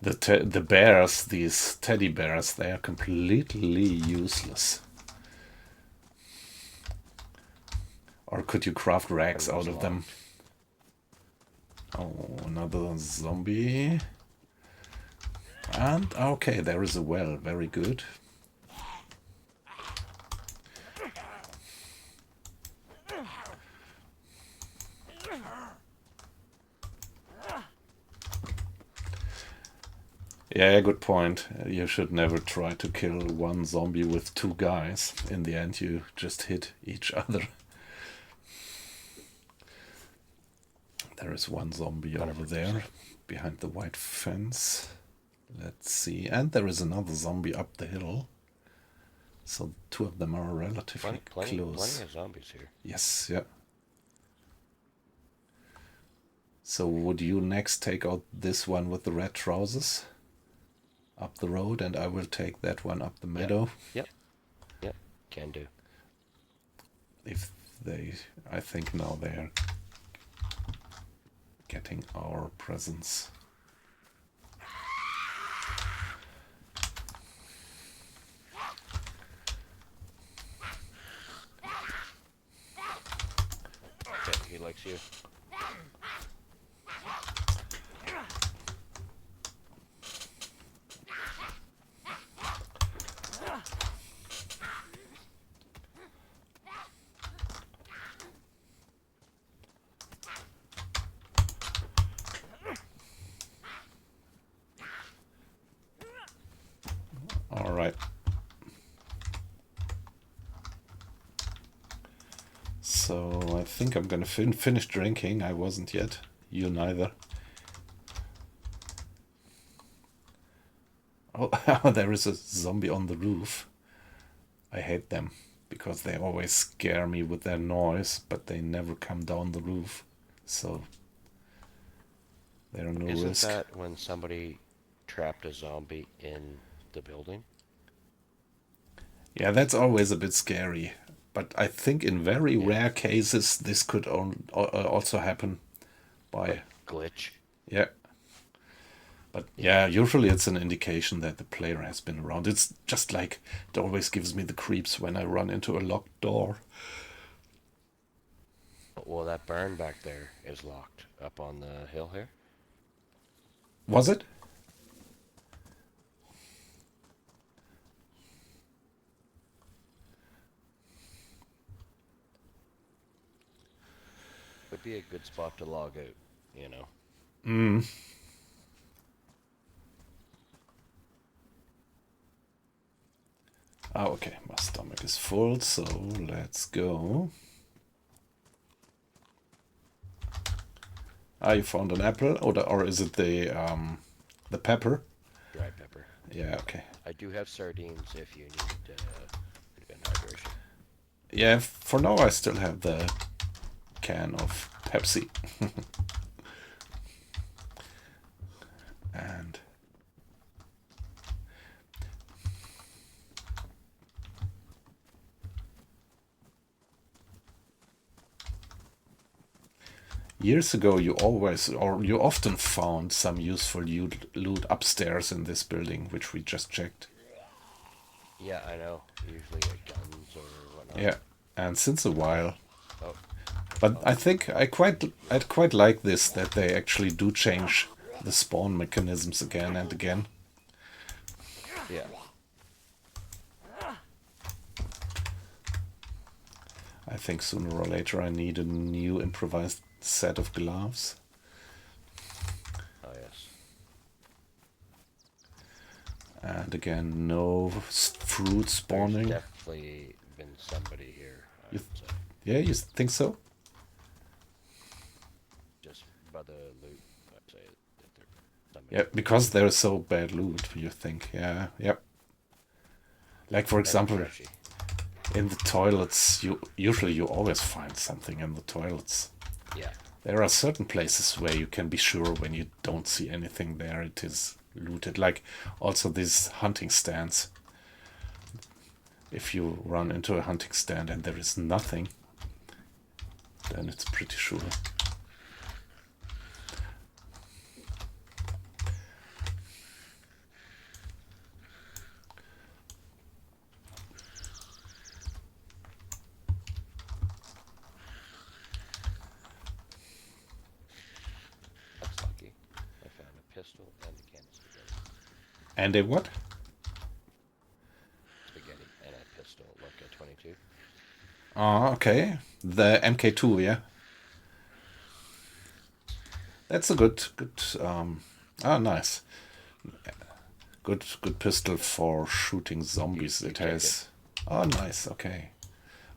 The bears, these teddy bears, they are completely useless. Or could you craft rags out of them? Oh, another zombie. And, okay, there is a well. Very good. Yeah, good point. You should never try to kill one zombie with two guys. In the end, you just hit each other. There is one zombie over there, behind the white fence. Let's see. And there is another zombie up the hill. So two of them are relatively close. Plenty of zombies here. Yes, yeah. So would you next take out this one with the red trousers? Up the road, and I will take that one up the meadow. Yep. Can do. If they... I think now they're getting our presence. Okay, he likes you. All right. So I think I'm gonna finish drinking. I wasn't yet. You neither. Oh, there is a zombie on the roof. I hate them because they always scare me with their noise, but they never come down the roof. So there are no risk. Isn't that when somebody trapped a zombie in the building? Yeah, that's always a bit scary. But I think in very rare cases this could also happen by... Like glitch. Yeah. But yeah, usually it's an indication that the player has been around. It's just like, it always gives me the creeps when I run into a locked door. Well, that barn back there is locked up on the hill here. Was it? Would be a good spot to log out, you know. Oh, okay, my stomach is full, so let's go. Ah, you found an apple, or is it the pepper? Dry pepper. Yeah, okay. I do have sardines if you need hydration. Yeah, for now I still have the can of Pepsi. And years ago you often found some useful loot upstairs in this building, which we just checked. Yeah, I know. Usually like guns or whatnot. Yeah, and since a while. Oh. But I think I'd quite like this, that they actually do change the spawn mechanisms again and again. Yeah. I think sooner or later I need a new improvised set of gloves. Oh yes. And again, no fruit spawning. There's definitely been somebody here. Yeah, you think so? Just by the loot, I'd say that there's somebody. Yeah, because there's so bad loot, you think. Yeah, yep. Like for example, in the toilets, you always find something in the toilets. Yeah. There are certain places where you can be sure when you don't see anything there, it is looted. Like also these hunting stands. If you run into a hunting stand and there is nothing, then it's pretty sure. That's lucky. I found a pistol and a can of spaghetti. And a what? Spaghetti and a pistol, like a 22. Oh, okay. The MK2, yeah. That's a good. Nice. Good pistol for shooting zombies. It has. Oh, nice. Okay.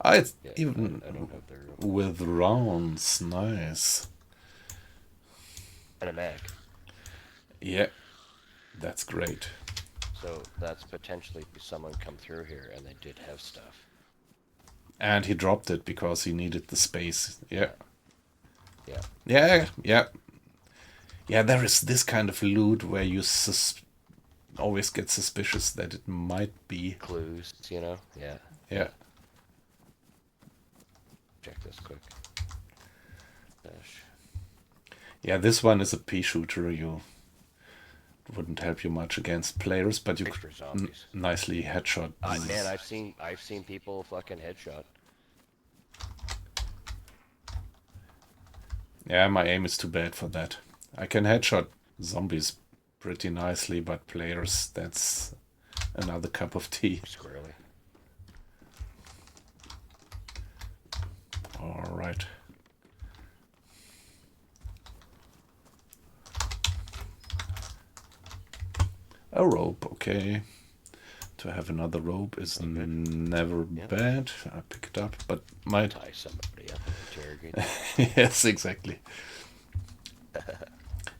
Ah, it's even I don't have the with rounds. Nice. and a mag. Yeah, that's great. So that's potentially someone come through here and they did have stuff. And he dropped it because he needed the space. Yeah. Yeah. Yeah, yeah. Yeah, there is this kind of loot where you always get suspicious that it might be Clues, you know? Yeah. Yeah. Check this quick. Dash. Yeah, this one is a pea shooter. You wouldn't help you much against players, but you could nicely headshot. Man, I've seen people fucking headshot. Yeah, my aim is too bad for that. I can headshot zombies pretty nicely, but players, that's another cup of tea. Squarely. All right. A rope, okay. To have another rope is never bad. I pick it up, but my tie somebody up and interrogate. Yes, exactly.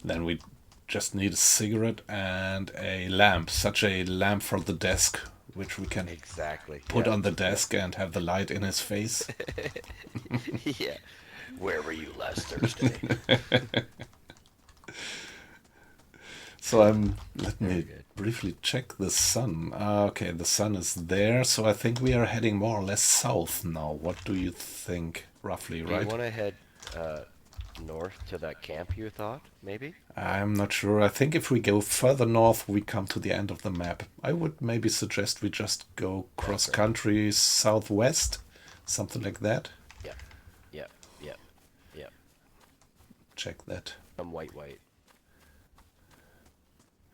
Then we just need a cigarette and a lamp, such a lamp for the desk, which we can put on the desk and have the light in his face. Yeah. Where were you last Thursday? So let me briefly check the sun. Okay, the sun is there, so I think we are heading more or less south now. What do you think, roughly, right? Do you want to head north to that camp you thought, maybe? I'm not sure. I think if we go further north, we come to the end of the map. I would maybe suggest we just go cross-country southwest, something like that. Yeah. Check that. I'm white.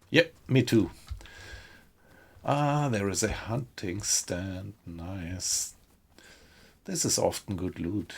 Yep, me too. Ah, there is a hunting stand. Nice. This is often good loot.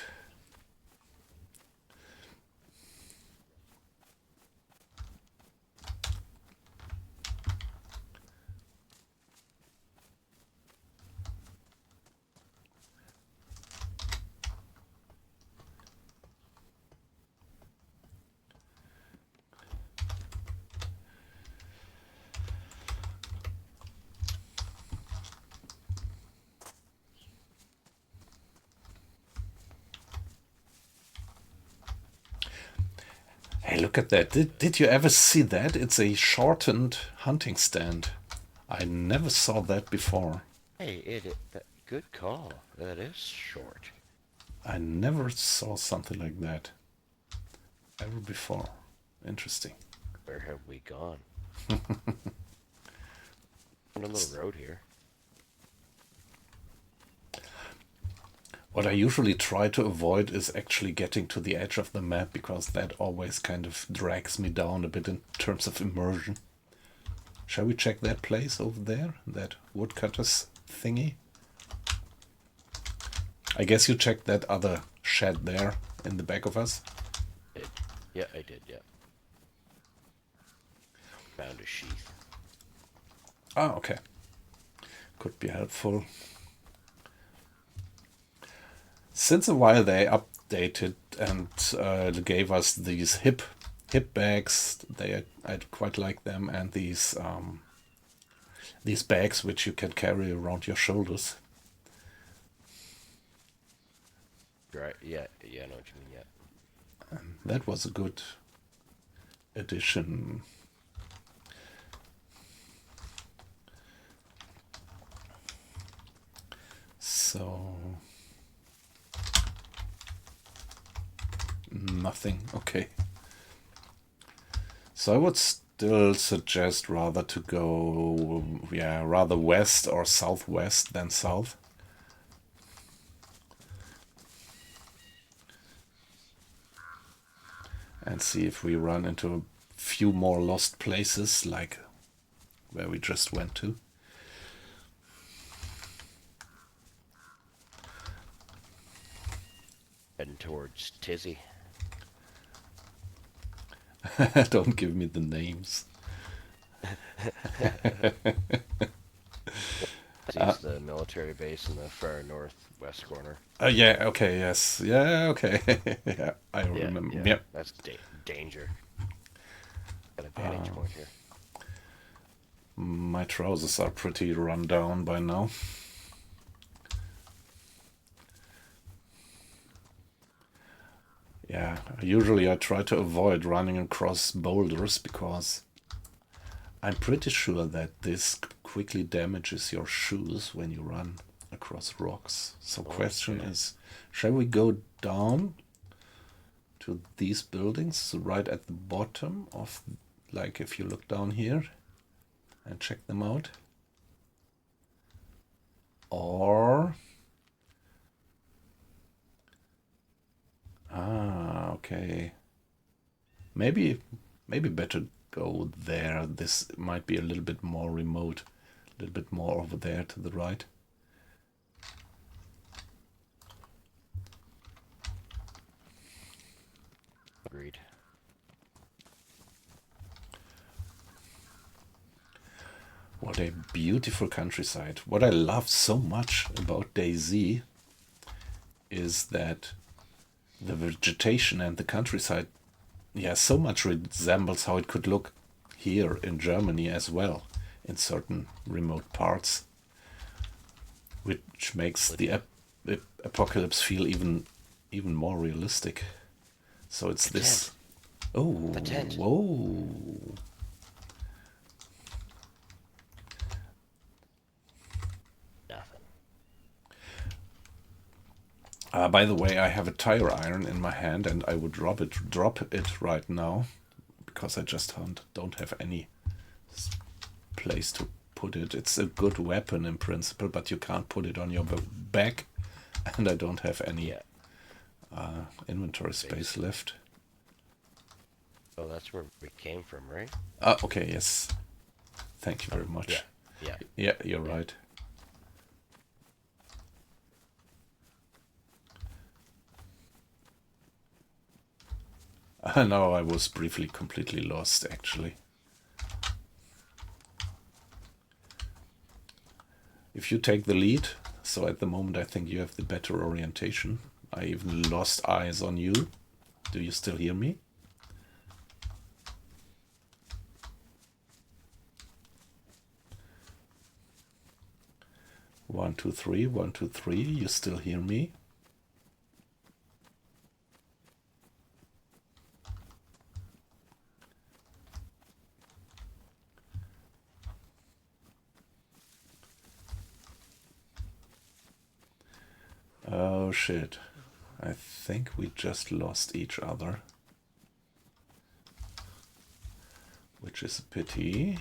Hey, look at that. Did you ever see that? It's a shortened hunting stand. I never saw that before. Hey, good call. That is short. I never saw something like that ever before. Interesting. Where have we gone? On a little road here. What I usually try to avoid is actually getting to the edge of the map, because that always kind of drags me down a bit in terms of immersion. Shall we check that place over there? That woodcutter's thingy? I guess you checked that other shed there in the back of us? Yeah, I did, yeah. Found a sheath. Ah, okay. Could be helpful. Since a while they updated and gave us these hip bags. I quite like them, and these bags which you can carry around your shoulders. Right, yeah, I know what you mean, yeah. And that was a good addition. So nothing. Okay. So I would still suggest rather to go, rather west or southwest than south. And see if we run into a few more lost places, like where we just went to. Heading towards Tizzy. Don't give me the names. Tizzy's the military base in the far northwest corner. Yeah, okay, yes. Yeah, okay. Yeah, I remember. Yeah. Yep. That's danger. Got a vantage point here. My trousers are pretty run down by now. Yeah, usually I try to avoid running across boulders, because I'm pretty sure that this quickly damages your shoes when you run across rocks. So question is, shall we go down to these buildings right at the bottom of, like if you look down here and check them out? Or... okay. Maybe better go there. This might be a little bit more remote. A little bit more over there to the right. Agreed. What a beautiful countryside. What I love so much about DayZ is that the vegetation and the countryside, so much resembles how it could look here in Germany as well, in certain remote parts, which makes the apocalypse feel even more realistic. So it's this. Oh, whoa! By the way, I have a tire iron in my hand, and I would drop it right now, because I just don't have any place to put it. It's a good weapon in principle, but you can't put it on your back, and I don't have any inventory space left. Oh, that's where we came from, right? Okay, yes. Thank you very much. Yeah, you're right. No, I was briefly completely lost, actually. If you take the lead, so at the moment I think you have the better orientation. I even lost eyes on you. Do you still hear me? One, two, three. 1, 2, 3. You still hear me? Oh shit. I think we just lost each other. Which is a pity.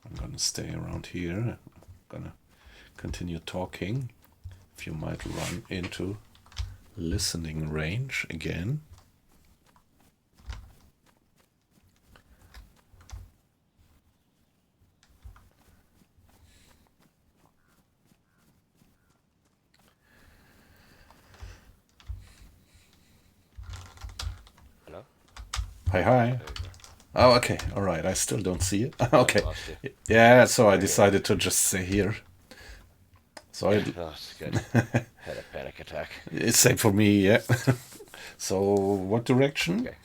I'm gonna stay around here. I'm gonna continue talking. If you might run into listening range again. Hello? Hi, hi. There you go. Oh, okay. All right. I still don't see it. I Okay. lost you. Yeah, so I There you go. decided to just stay here. So Oh, that's good. Had a panic attack. it's same for me, yeah. So what direction? Okay.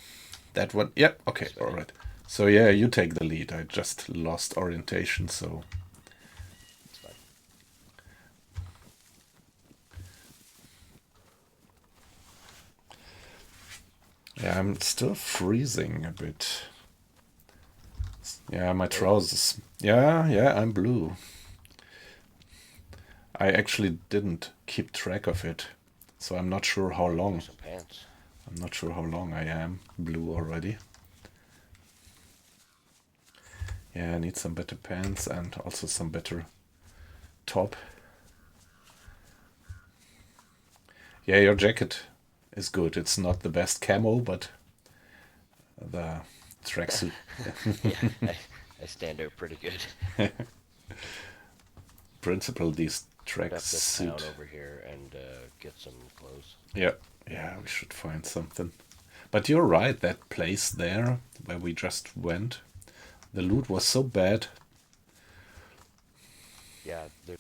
That one? Yeah, okay, This all way. right. So yeah, you take the lead. I just lost orientation, so It's fine. yeah, I'm still freezing a bit. Yeah, my trousers. Yeah, I'm blue. I actually didn't keep track of it, so I'm not sure how long. There's some pants. I'm not sure how long I am blue already. Yeah, I need some better pants and also some better top. Yeah, your jacket is good. It's not the best camo, but the tracksuit. Yeah, I stand out pretty good. Principle, these Up this town tracksuit. over here and get some clothes. Yeah, we should find something. But you're right, that place there where we just went, the loot was so bad. Yeah, there's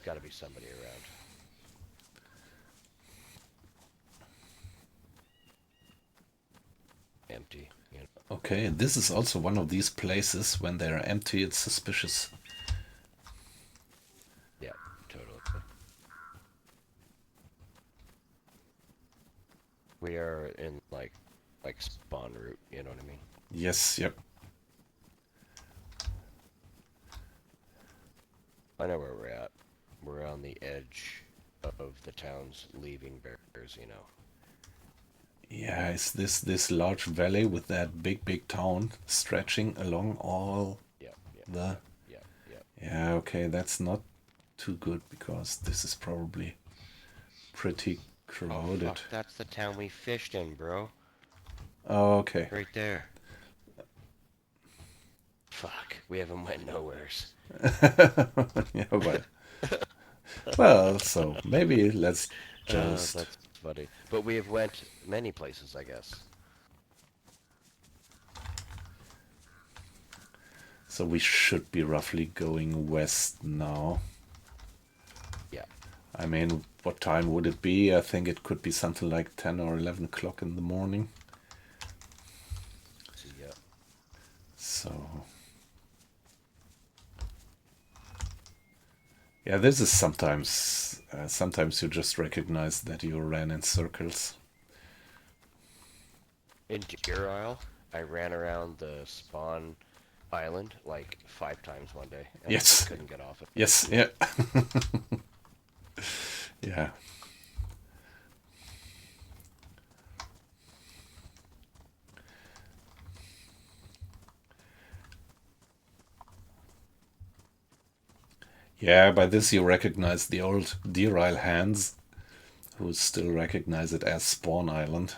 got to be somebody around. Empty, you know. Okay, this is also one of these places when they're empty, it's suspicious. Yeah, totally. We are in like spawn route, you know what I mean? Yes, yep. I know where we're at. We're on the edge of the town's leaving barriers, you know. Yeah, it's this large valley with that big town stretching along all Yep, yep, the... yep, yep. Yeah, okay, that's not too good because this is probably pretty Oh, crowded. fuck, that's the town we fished in, bro. Oh, okay. Right there. Fuck, we haven't went nowheres. Yeah, but... Well, so maybe let's just... That's funny. But we have went many places, I guess. So we should be roughly going west now. Yeah. I mean, what time would it be? I think it could be something like 10 or 11 o'clock in the morning. So, yeah. So... Yeah, this is sometimes... sometimes you just recognize that you ran in circles. In Deer Isle, I ran around the spawn island like 5 times one day. And Yes. I couldn't get off it. Yes, yeah. Yeah. Yeah, by this you recognize the old Deer Isle hands, who still recognize it as Spawn Island.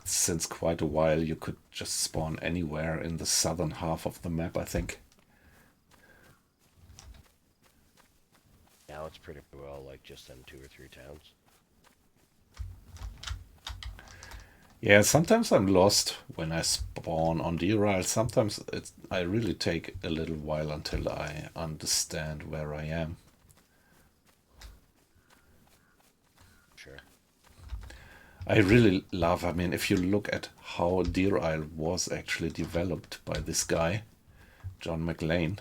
Since quite a while you could just spawn anywhere in the southern half of the map, I think. Now it's pretty well like just in 2 or 3 towns. Yeah, sometimes I'm lost when I spawn on Deer Isle. Sometimes I really take a little while until I understand where I am. Sure. I really love, I mean, if you look at how Deer Isle was actually developed by this guy, John McLean,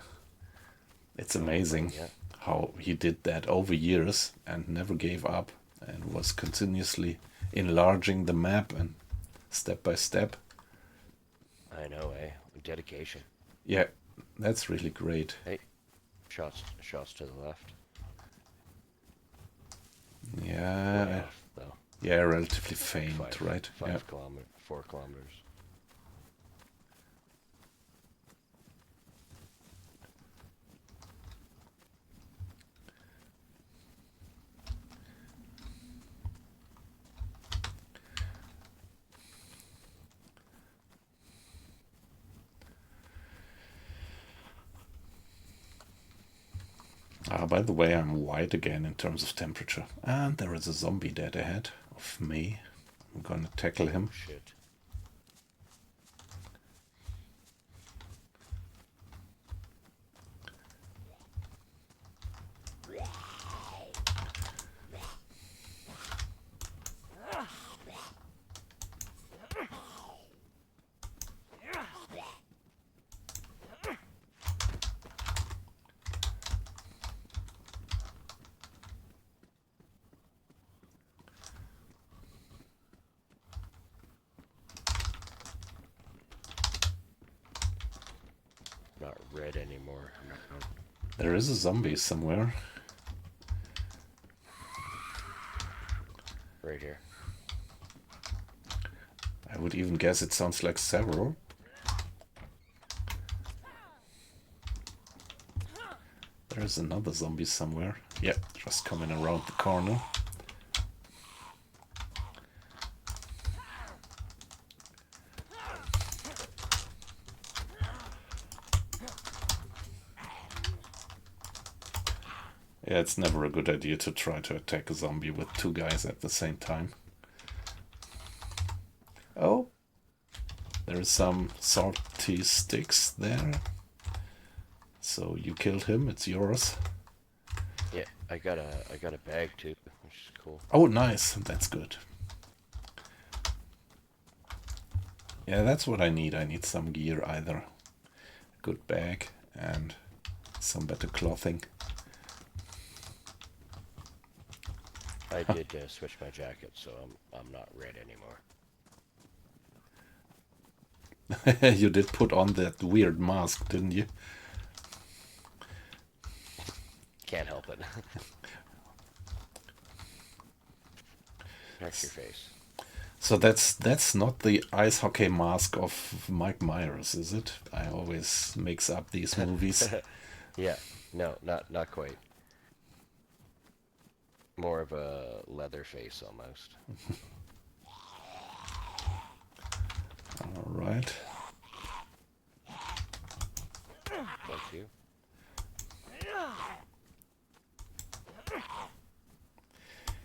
it's amazing Yeah. how he did that over years and never gave up and was continuously enlarging the map and step by step. I know, eh? Dedication. Yeah, that's really great. Hey, shots to the left. Yeah, Way off, though. yeah, relatively faint, right? 4 kilometers. Ah, by the way, I'm white again in terms of temperature. And there is a zombie dead ahead of me. I'm gonna tackle him. Shit. Not red anymore. No. There is a zombie somewhere. Right here. I would even guess it sounds like several. There's another zombie somewhere. Yep, just coming around the corner. Yeah, it's never a good idea to try to attack a zombie with 2 guys at the same time. Oh, there's some salty sticks there. So you killed him, it's yours. Yeah, I got a bag too, which is cool. Oh, nice, that's good. Yeah, that's what I need. I need some gear, either a good bag and some better clothing. I did switch my jacket, so I'm not red anymore. You did put on that weird mask, didn't you? Can't help it. Protect your face. So that's not the ice hockey mask of Mike Myers, is it? I always mix up these movies. Yeah, no, not quite. More of a leather face almost. All right. Thank you.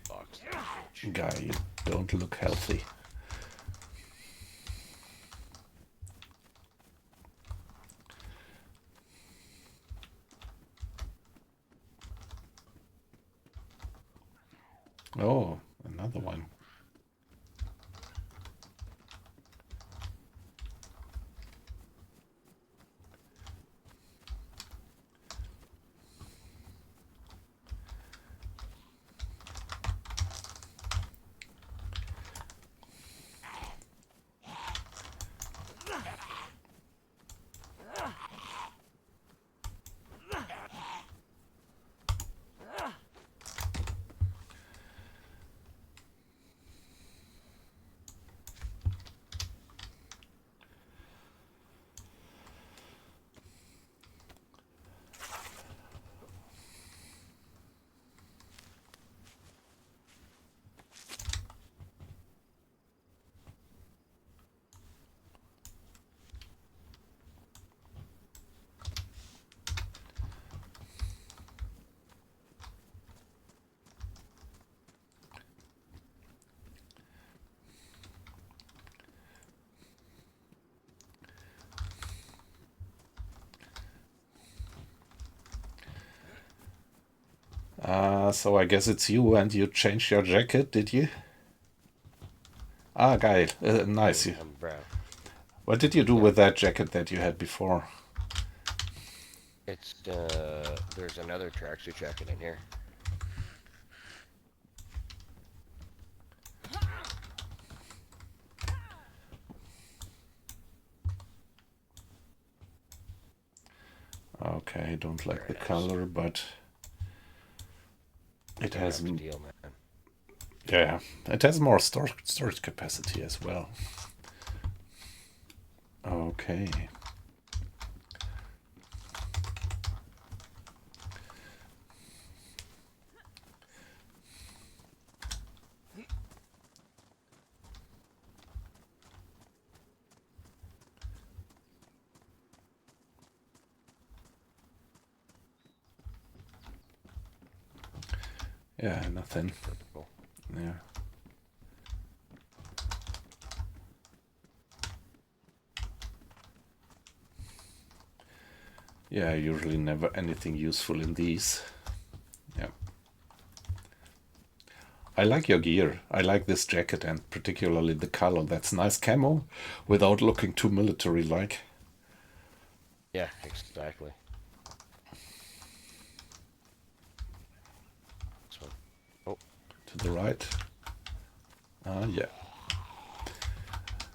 Box. Guy, you don't look healthy. Oh, another one. So I guess it's you, and you changed your jacket, did you? Ah, geil. Nice. I'm brown. What did you do with that jacket that you had before? It's there's another tracksuit jacket in here. Okay, I don't like There the it is. color, but it Don't has have to deal, man. Yeah, it has more storage capacity as well. Okay. Yeah, nothing. Typical. Yeah. Yeah, usually never anything useful in these. Yeah. I like your gear. I like this jacket and particularly the color. That's nice camo without looking too military-like. Yeah, exactly. This one. Oh, To the right. Ah, yeah.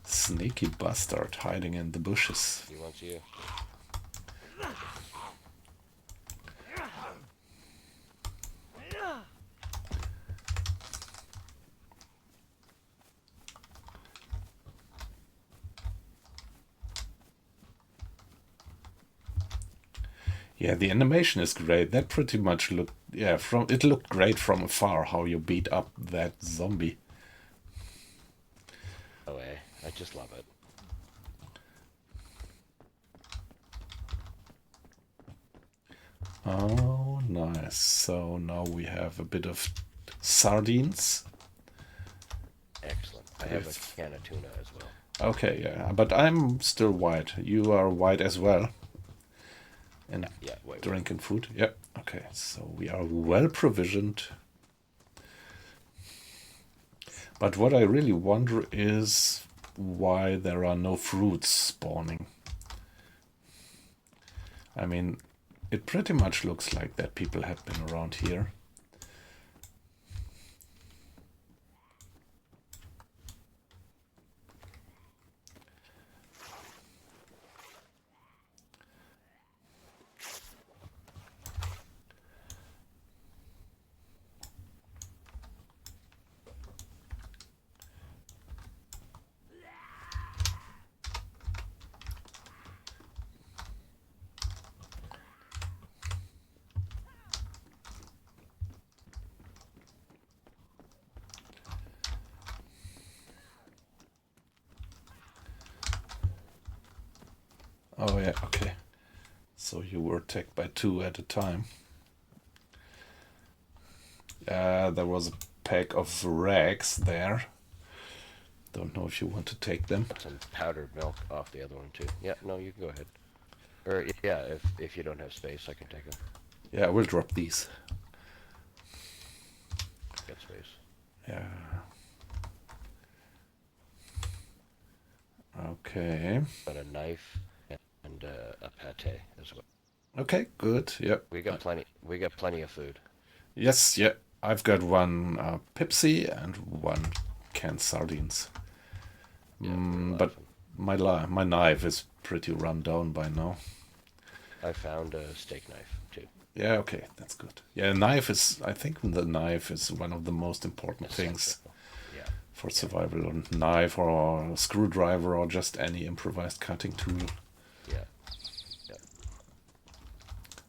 Sneaky bastard hiding in the bushes. he wants you. Yeah, the animation is great. That pretty much looked, yeah, it looked great from afar how you beat up that zombie. Oh, eh. I just love it. Oh, nice. So now we have a bit of sardines. Excellent. I have a can of tuna as well. Okay, yeah, but I'm still white. You are white as well. And Yeah, wait. drinking food. Yep. Okay, so we are well provisioned. But what I really wonder is why there are no fruits spawning. I mean, it pretty much looks like that people have been around here. Oh yeah, okay. So you were attacked by two at a time. There was a pack of rags there. Don't know if you want to take them. Some powdered milk off the other one too. Yeah, no, you can go ahead. Or yeah, if you don't have space, I can take them. Yeah, I will drop these. Get space. Yeah. Okay. Got a knife and a pate as well. Okay, good. Yep. We got plenty. We got plenty of food. Yes, yeah. I've got one Pepsi and one canned sardines. Yeah, But my knife is pretty run down by now. I found a steak knife too. Yeah, okay, that's good. Yeah, knife is. I think the knife is one of the most important things Essential. Yeah. for survival. A knife or a screwdriver or just any improvised cutting tool. Yeah. Yeah.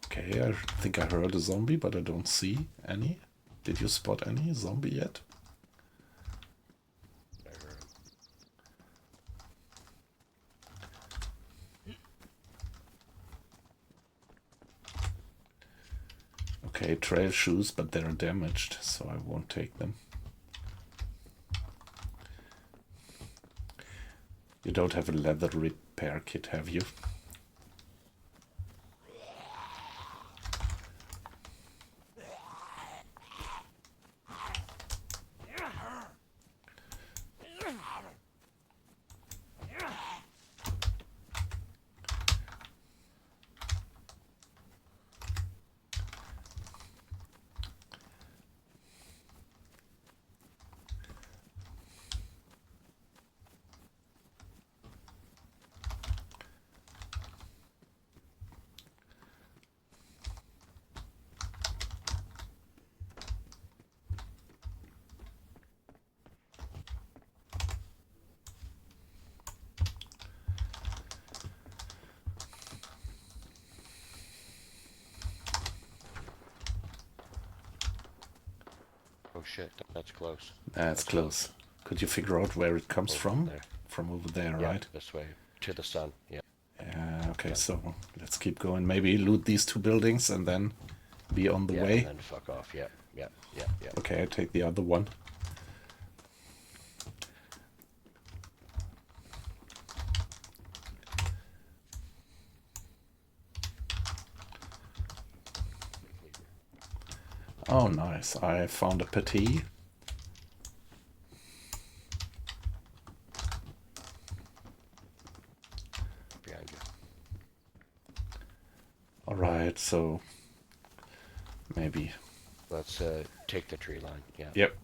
Okay, I think I heard a zombie, but I don't see any. Did you spot any zombie yet? I heard him. Okay, trail shoes, but they're damaged, so I won't take them. You don't have a leather repair kit, have you? shit, that's close. That's close. Could you figure out where it comes Over from? there. From over there, Yeah, right? this way. To the sun, yeah. Okay, Yeah. so let's keep going. Maybe loot these 2 buildings and then be on the way. And then fuck off, yeah. Okay, I take the other one. Oh, nice. I found a petty. Behind you. Alright, so maybe. Let's take the tree line, yeah. Yep.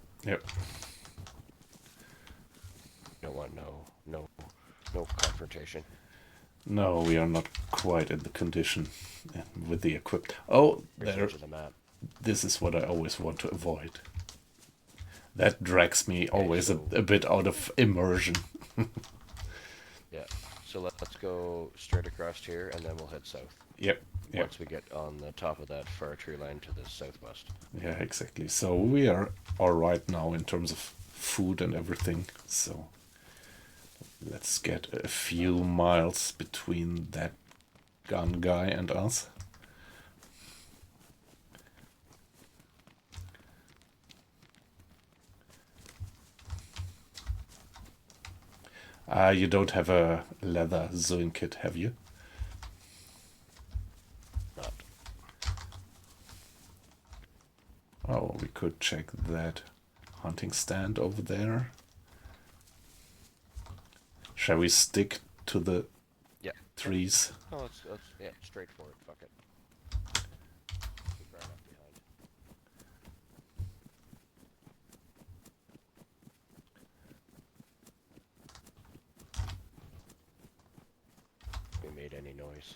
Don't want no confrontation. No, we are not quite in the condition with the equip. Oh, there. To the map. This is what I always want to avoid. That drags me always so, a bit out of immersion. Yeah, so let's go straight across here and then we'll head south. Yep. Once we get on the top of that far tree line to the southwest. Yeah, exactly. So we are all right now in terms of food and everything. So let's get a few miles between that gun guy and us. You don't have a leather sewing kit, have you? Not. Oh, we could check that hunting stand over there. Shall we stick to the trees? Oh, let's straight for it. Fuck it. Keep right up behind. We made any noise.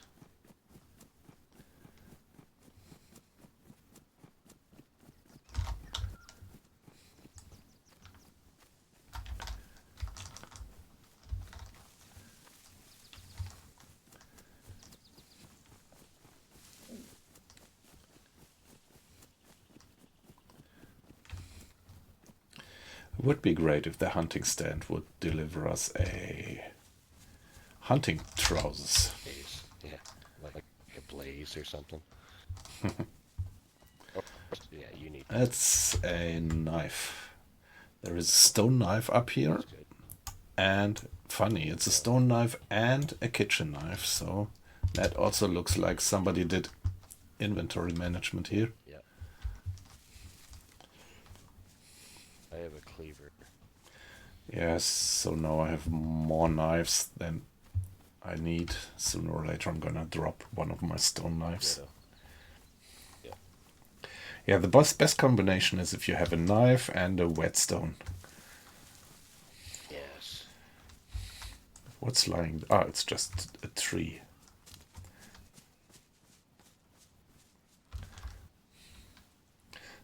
It would be great if the hunting stand would deliver us a hunting trousers. Blaze. Yeah, like a blaze or something. Oh, yeah, you need. That's a knife. There is a stone knife up here. And funny, it's a stone knife and a kitchen knife. So that also looks like somebody did inventory management here. Yeah. I have a cleaver. Yes, so now I have more knives than I need. Sooner or later I'm gonna drop one of my stone knives. Yeah, the best combination is if you have a knife and a whetstone. Yes. What's lying? Ah, it's just a tree.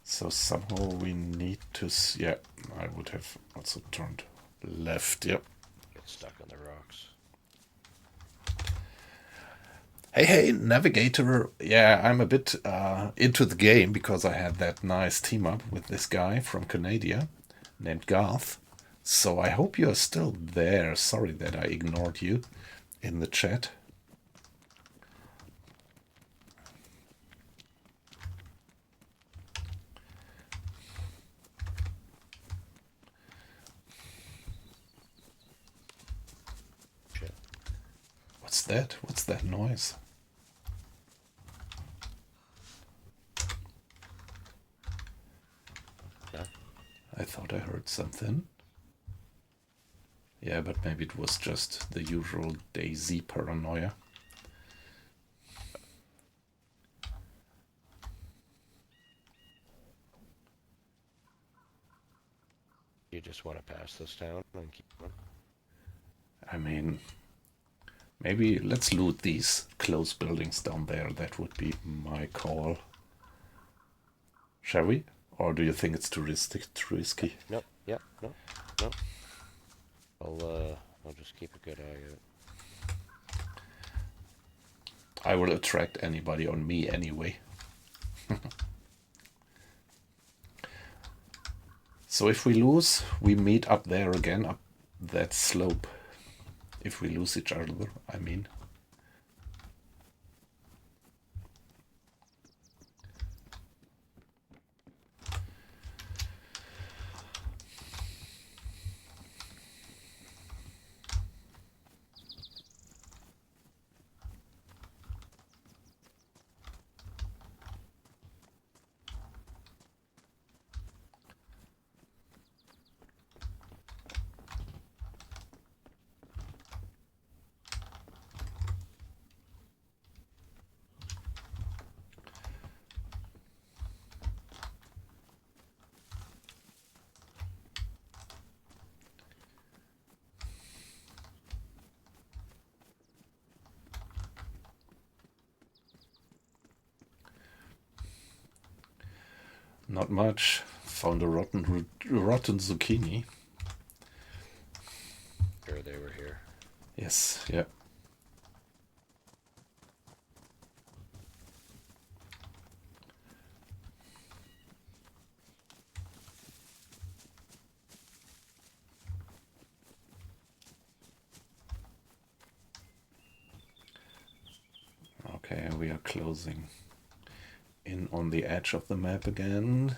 So somehow we need to... Yeah, I would have also turned left, yep. Get stuck on the rocks. Hey, Navigator. Yeah, I'm a bit into the game because I had that nice team up with this guy from Canada named Garth. So I hope you're still there. Sorry that I ignored you in the chat. Shit. What's that? What's that noise? Yeah. I thought I heard something. Yeah, but maybe it was just the usual DayZ paranoia. You just want to pass this town and keep going? I mean, maybe let's loot these close buildings down there. That would be my call. Shall we? Or do you think it's too risky? Nope. Yeah. No. I'll just keep a good eye out. I will attract anybody on me anyway. So if we lose, we meet up there again, up that slope. If we lose each other, I mean. Not much. Found a rotten zucchini. Sure, they were here. Yes, yeah. Okay, we are closing in on the edge of the map again.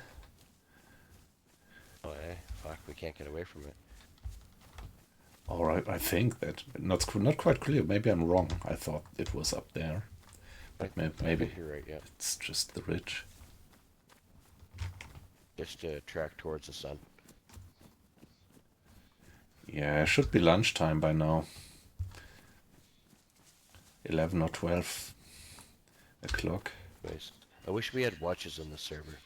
Oh, hey, fuck, we can't get away from it. All right, I think that not quite clear. Maybe I'm wrong. I thought it was up there, but I maybe think you're right, yeah. it's just the ridge. Just to track towards the sun. Yeah, it should be lunchtime by now. 11 or 12 o'clock. Anyways, I wish we had watches on the server.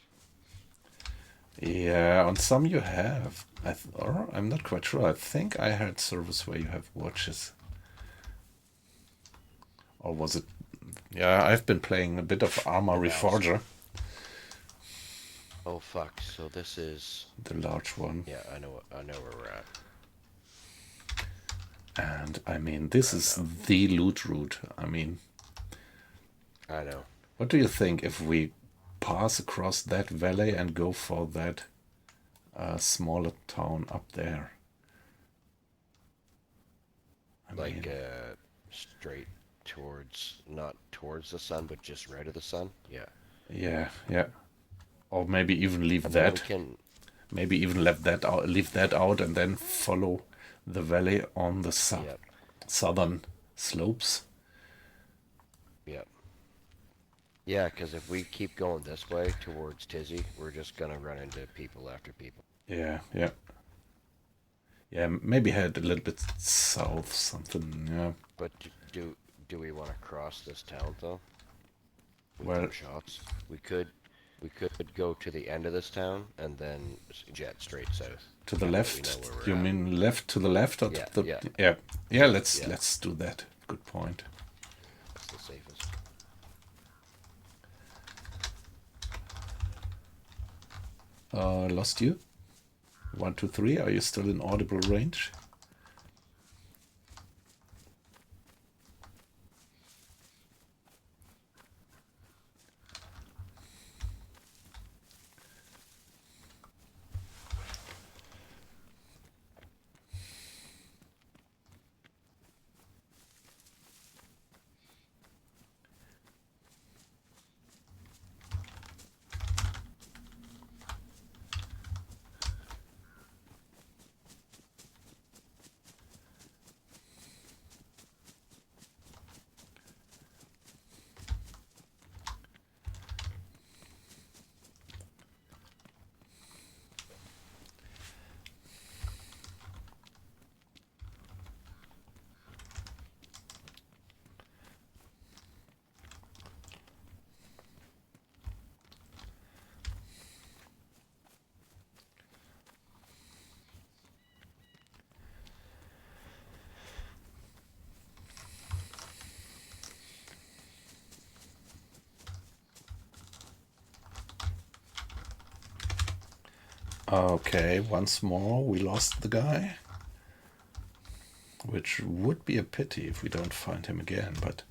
Yeah, on some you have. Or I'm not quite sure. I think I had servers where you have watches. Or was it? Yeah, I've been playing a bit of Arma Reforger. Oh fuck! So this is the large one. Yeah, I know where we're at. And I mean, this is the loot route. I mean, I know. What do you think if we pass across that valley and go for that smaller town up there? I mean, straight towards, not towards the sun, but just right of the sun? Yeah. Yeah, yeah. Or maybe even leave that. Maybe even leave that out and then follow the valley on the southern slopes. Yep. Yeah, because if we keep going this way towards Tizzy, we're just gonna run into people after people. Yeah, yeah. Yeah, maybe head a little bit south, something, yeah. But do we want to cross this town, though? Well, shots. We could go to the end of this town and then jet straight south. To the left? You mean left to the left or to the... Yeah, let's do that. Good point. That's the safest. Lost you? 1, 2, 3. Are you still in audible range? Okay, once more we lost the guy, which would be a pity if we don't find him again, but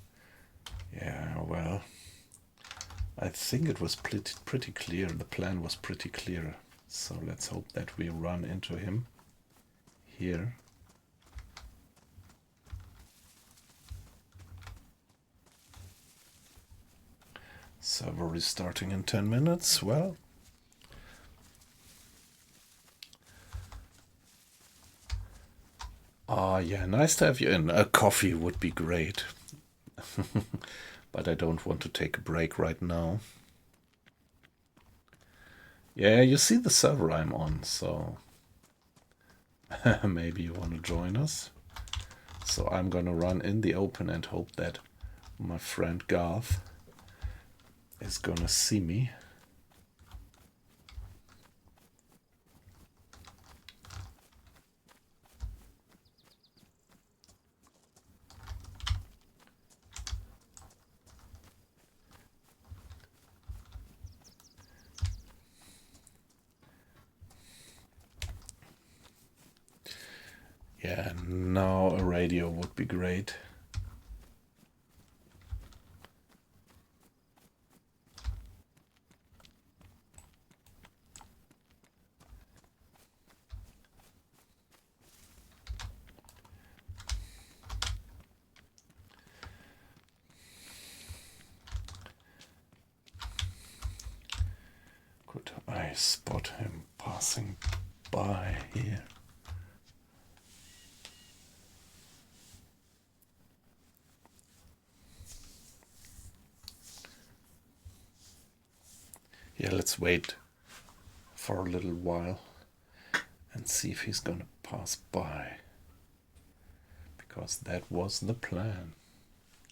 yeah, well, I think it was pretty clear, the plan was pretty clear, So let's hope that we run into him here. Server restarting in 10 minutes. Well, yeah, nice to have you in. A coffee would be great. But I don't want to take a break right now. Yeah, you see the server I'm on, so maybe you want to join us. So I'm gonna run in the open and hope that my friend Garth is gonna see me. Yeah, now a radio would be great. Could I spot him passing by here? Yeah, let's wait for a little while and see if he's gonna pass by. Because that was the plan.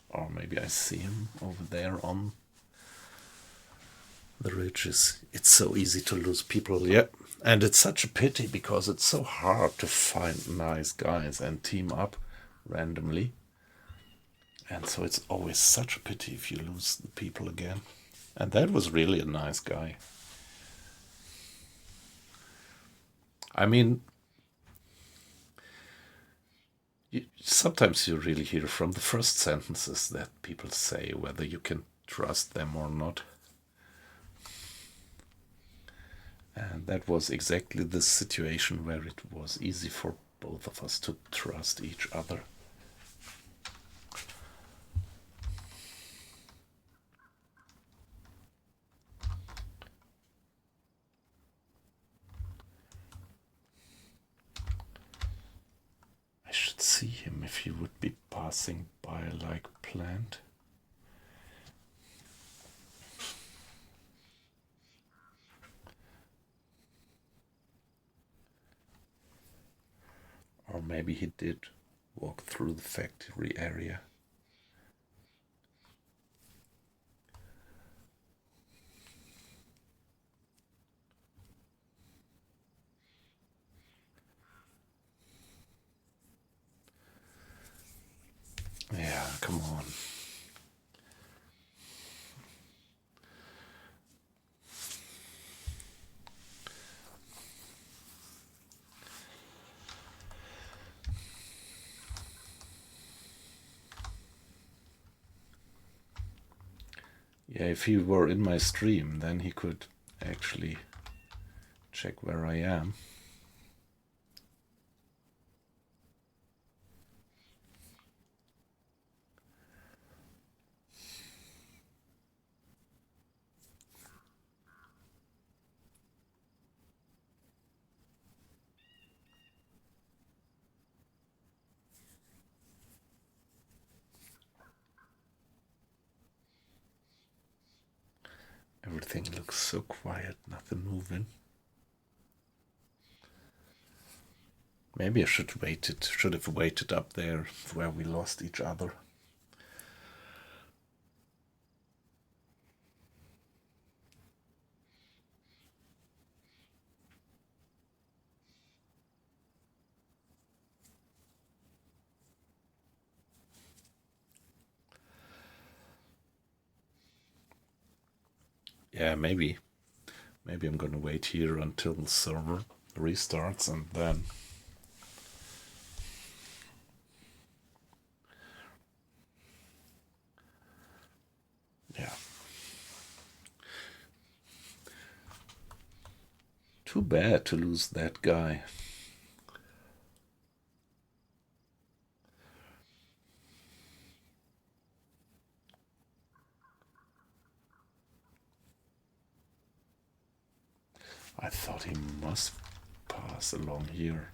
Or maybe I see him over there on the ridges. It's so easy to lose people, yeah. And it's such a pity because it's so hard to find nice guys and team up randomly. And so it's always such a pity if you lose the people again. And that was really a nice guy. I mean, sometimes you really hear from the first sentences that people say whether you can trust them or not. And that was exactly the situation where it was easy for both of us to trust each other. I should see him if he would be passing by like planned. Or maybe he did walk through the factory area. Yeah, come on. Yeah, if he were in my stream, then he could actually check where I am. Everything looks so quiet, nothing moving. Maybe I should have waited up there where we lost each other. Yeah, maybe I'm gonna wait here until the server restarts and then yeah. Too bad to lose that guy. I thought he must pass along here.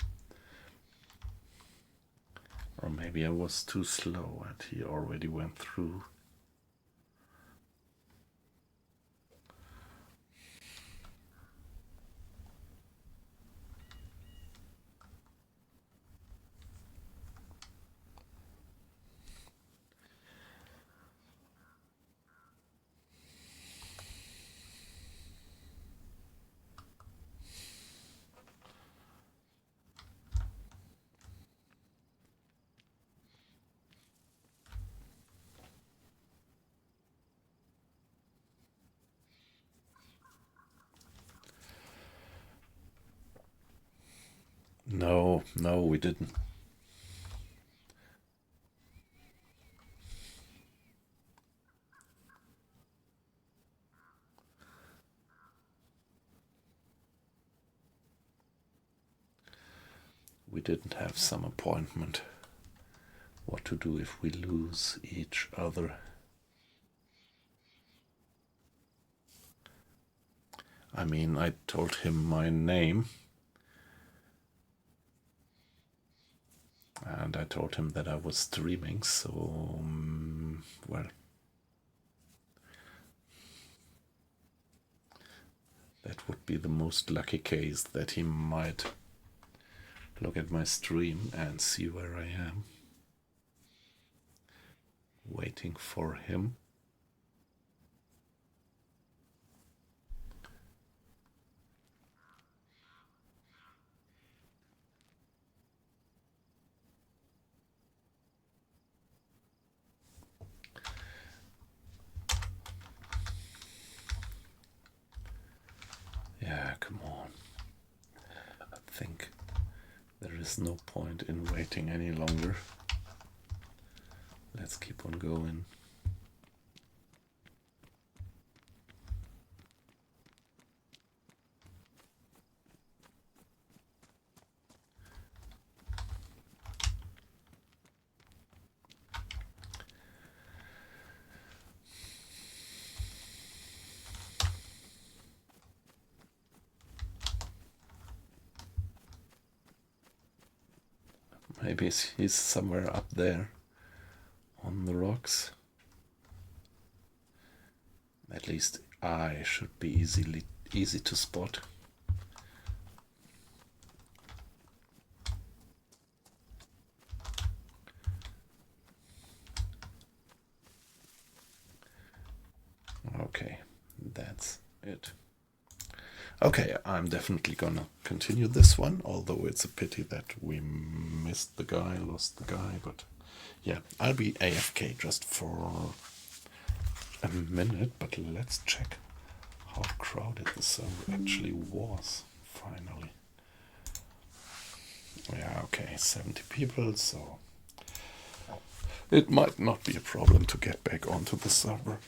Or maybe I was too slow and he already went through. No, we didn't. We didn't have some appointment. What to do if we lose each other. I mean, I told him my name. And I told him that I was streaming, so, well, that would be the most lucky case, that he might look at my stream and see where I am. Waiting for him. Yeah, come on. I think there is no point in waiting any longer. Let's keep on going. Maybe he's somewhere up there on the rocks. At least I should be easy to spot. Okay, that's it. Okay, I'm definitely gonna continue this one, although it's a pity that we missed the guy, lost the guy, but yeah, I'll be AFK just for a minute, but let's check how crowded the server actually was, finally. Yeah, okay, 70 people, so it might not be a problem to get back onto the server.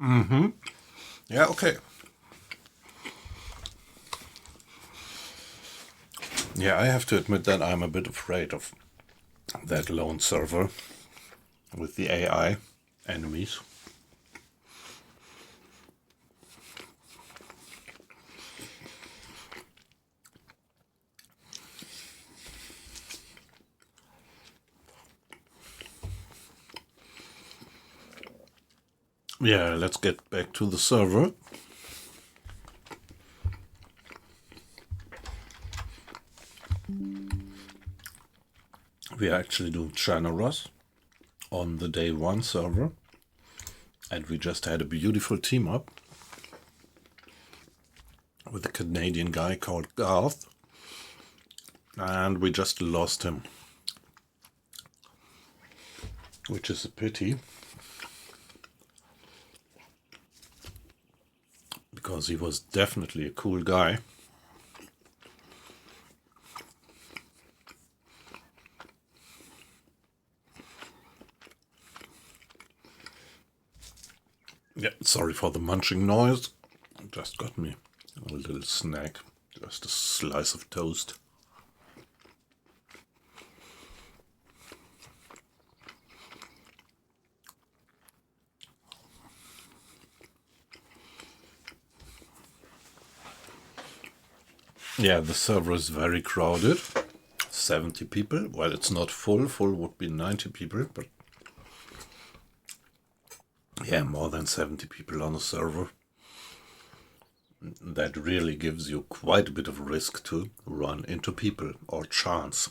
Yeah, okay. Yeah, I have to admit that I'm a bit afraid of that lone server with the AI enemies. Yeah, let's get back to the server. We are actually doing Chernarus on the DayOne server, and we just had a beautiful team up with a Canadian guy called Garth, and we just lost him, which is a pity, because he was definitely a cool guy. Yeah, sorry for the munching noise. Just got me a little snack, just a slice of toast. Yeah, the server is very crowded. 70 people. Well, it's not full. Full would be 90 people, but yeah, more than 70 people on a server. That really gives you quite a bit of risk to run into people, or chance.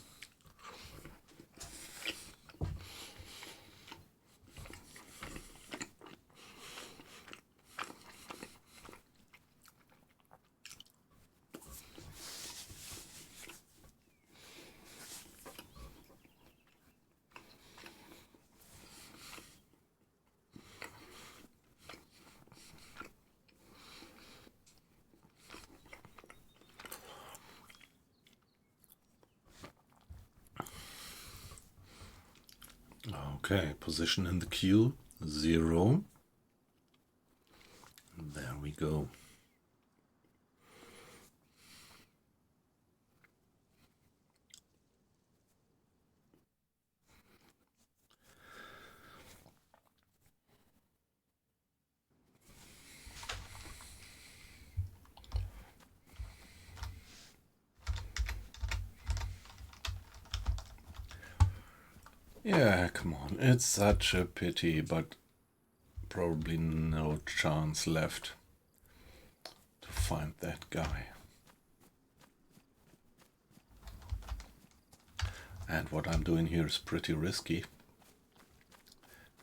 Okay, position in the queue, 0. There we go. Yeah, come on. It's such a pity, but probably no chance left to find that guy. And what I'm doing here is pretty risky,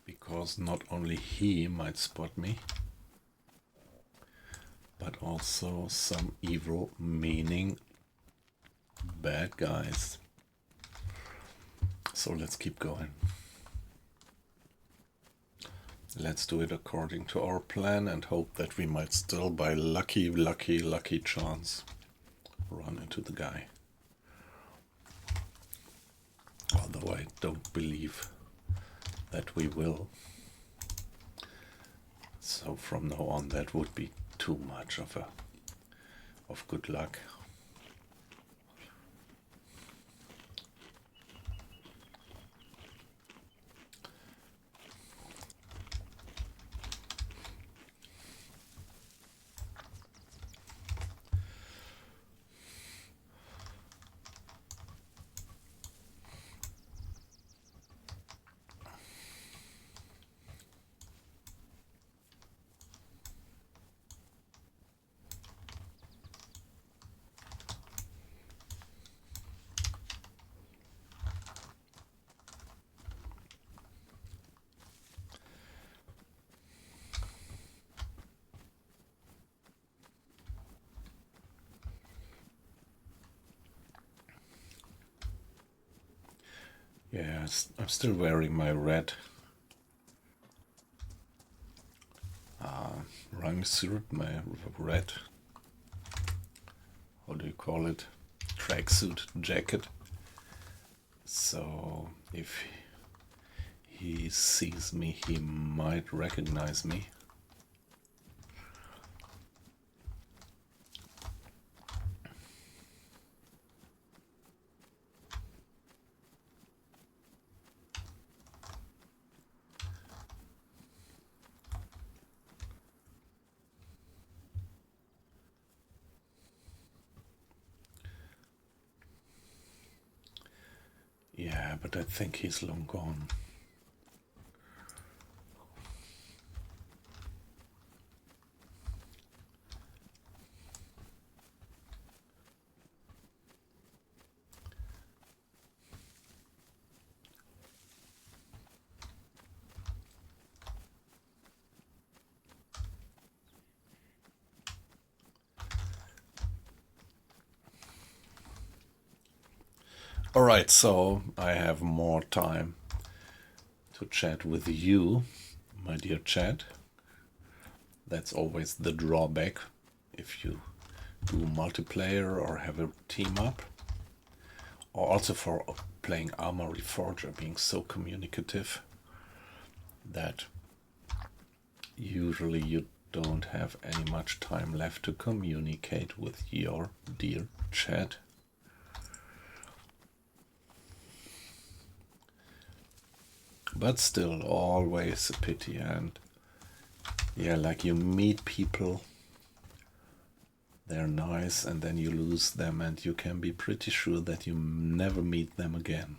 because not only he might spot me, but also some evil, meaning bad guys. So let's keep going. Let's do it according to our plan and hope that we might still, by lucky chance, run into the guy. Although I don't believe that we will. So from now on, that would be too much of good luck. Yeah, I'm still wearing my red rhyme syrup, my red, how do you call it, tracksuit jacket. So if he sees me, he might recognize me. Yeah, but I think he's long gone. Alright, so I have more time to chat with you, my dear chat. That's always the drawback if you do multiplayer or have a team up. Or also for playing Armory Forger, being so communicative that usually you don't have any much time left to communicate with your dear chat. But still, always a pity. And yeah, like you meet people, they're nice, and then you lose them, and you can be pretty sure that you never meet them again.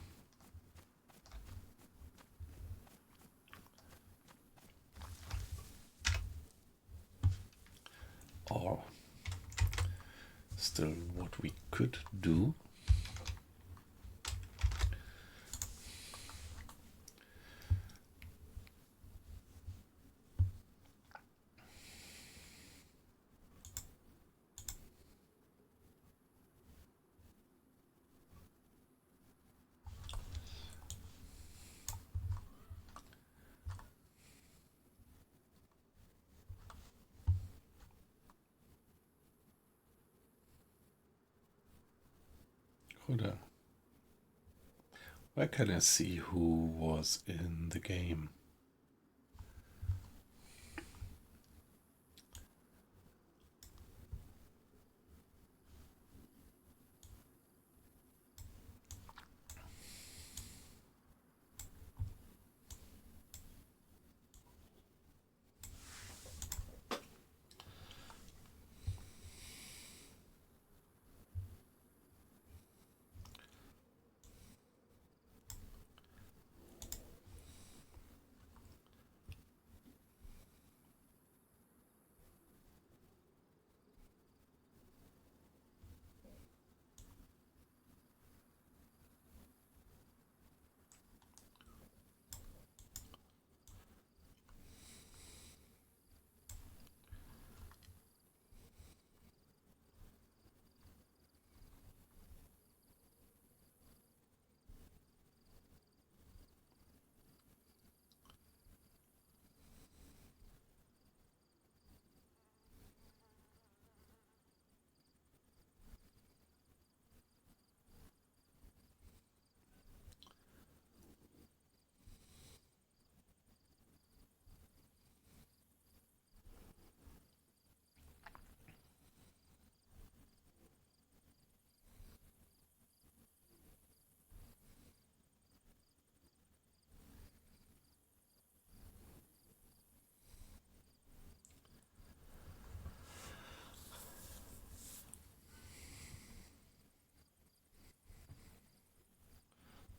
Or still, what we could do where can I see who was in the game?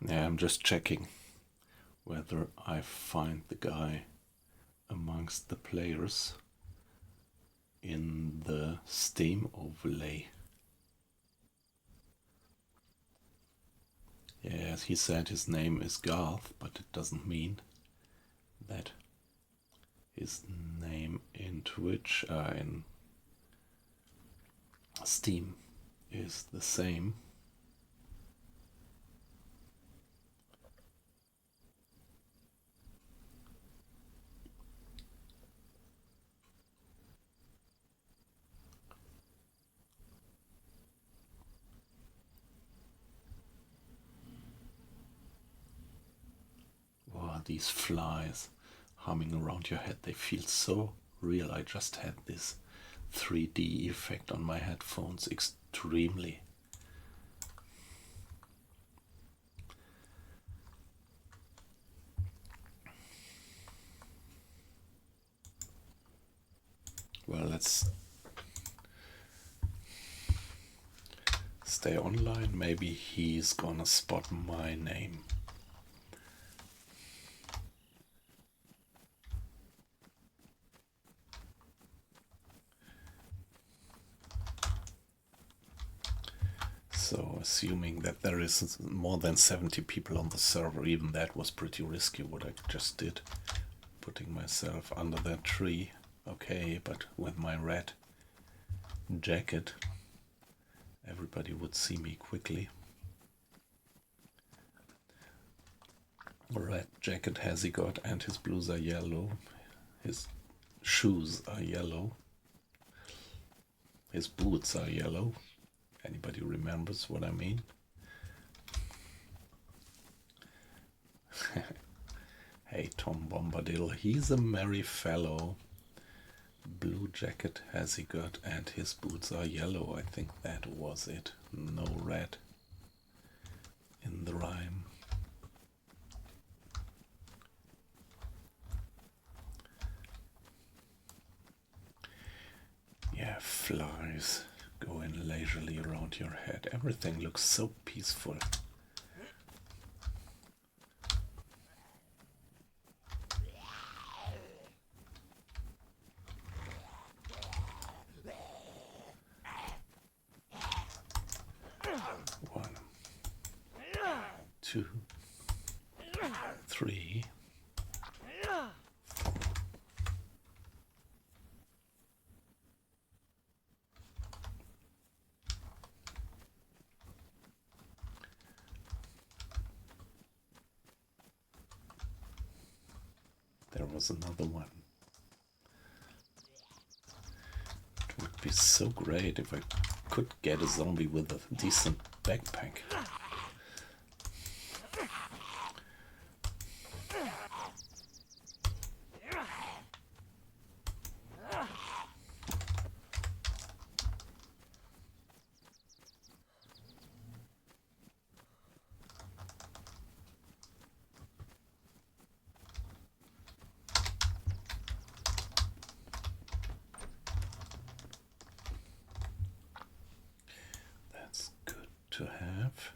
Yeah, I'm just checking whether I find the guy amongst the players in the Steam overlay. Yes, he said his name is Garth, but it doesn't mean that his name in Twitch, in Steam, is the same. Wow, these flies humming around your head, they feel so real. I just had this 3D effect on my headphones, extremely. Well, let's stay online. Maybe he's gonna spot my name. So assuming that there is more than 70 people on the server, even that was pretty risky what I just did. Putting myself under that tree. Okay, but with my red jacket, everybody would see me quickly. Red jacket has he got, and his blues are yellow. His shoes are yellow. His boots are yellow. Anybody remembers what I mean? Hey, Tom Bombadil, he's a merry fellow. Blue jacket has he got, and his boots are yellow. I think that was it. No red in the rhyme. Yeah, flies going leisurely around your head. Everything looks so peaceful. One, two, three, four. There was another one. It would be so great if I could get a zombie with a decent backpack. That's good to have.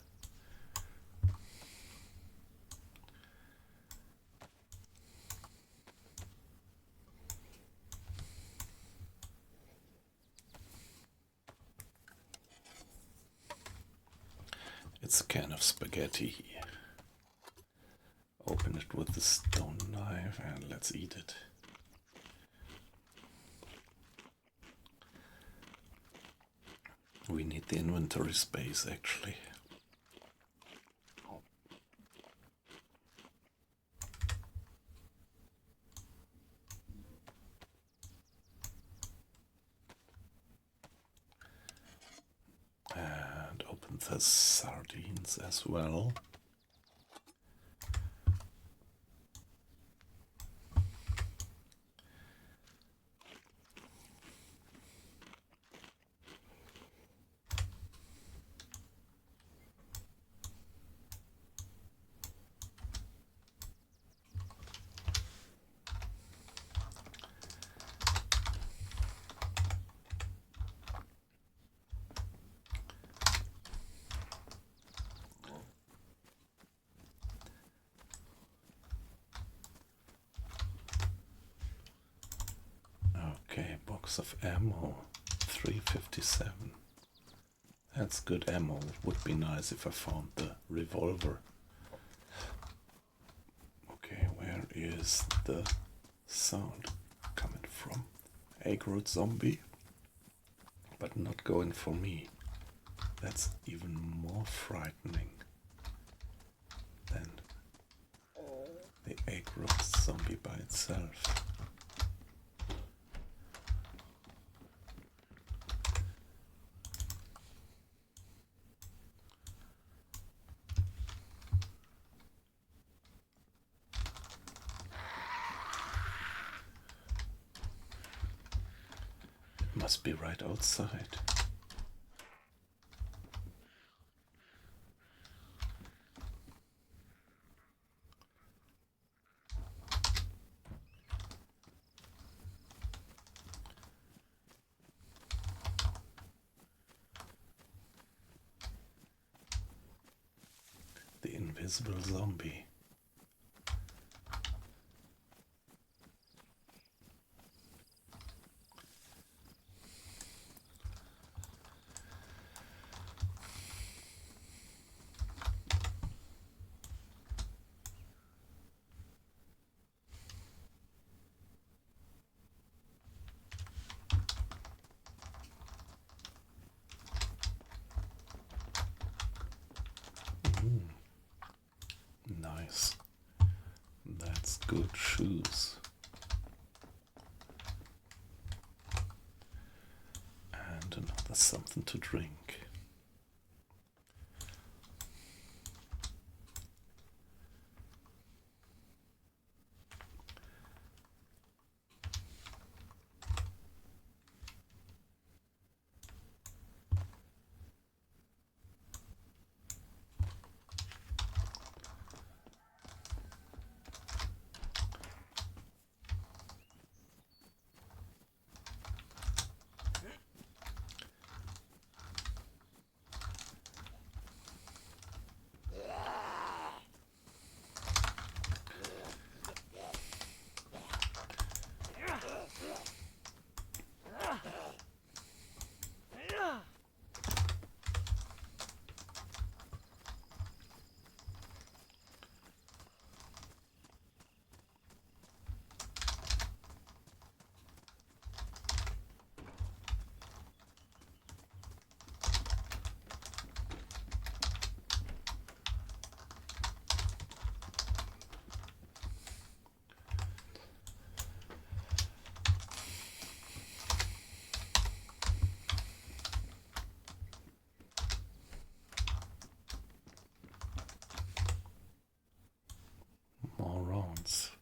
It's a can of spaghetti. Open it with the stone knife and let's eat it. We need the inventory space actually. And open the sardines as well. Okay, box of ammo, 357. That's good ammo. It would be nice if I found the revolver. Okay, where is the sound coming from? Aggroed zombie, but not going for me. That's even more frightening than the aggroed zombie by itself. Must be right outside. The invisible zombie. good shoes. And another something to drink. More rounds.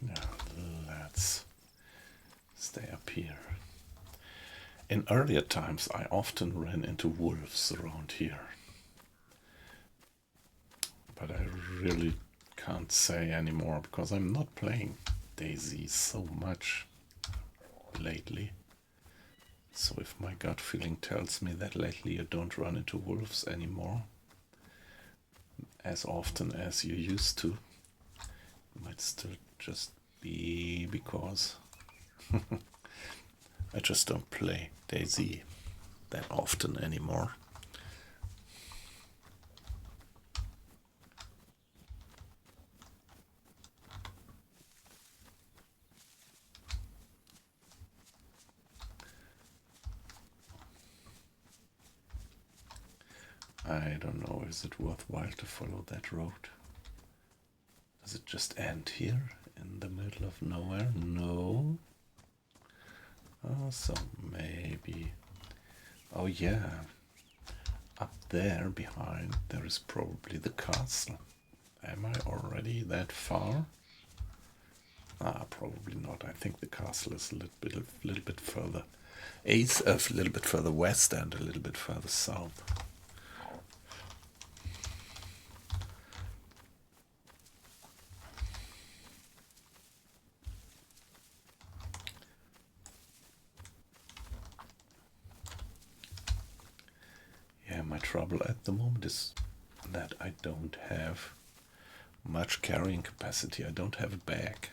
Yeah, let's stay up here. In earlier times, I often ran into wolves around here. But I really can't say anymore because I'm not playing DayZ so much lately. So if my gut feeling tells me that lately you don't run into wolves anymore as often as you used to, it might still just be because I just don't play DayZ that often anymore. I don't know, is it worthwhile to follow that road? Does it just end here in the middle of nowhere? No. Oh, so maybe. Oh yeah. Up there behind there is probably the castle. Am I already that far? Ah, probably not. I think the castle is a little bit further east, a little bit further west and a little bit further south. Yeah, my trouble at the moment is that I don't have much carrying capacity. I don't have a bag.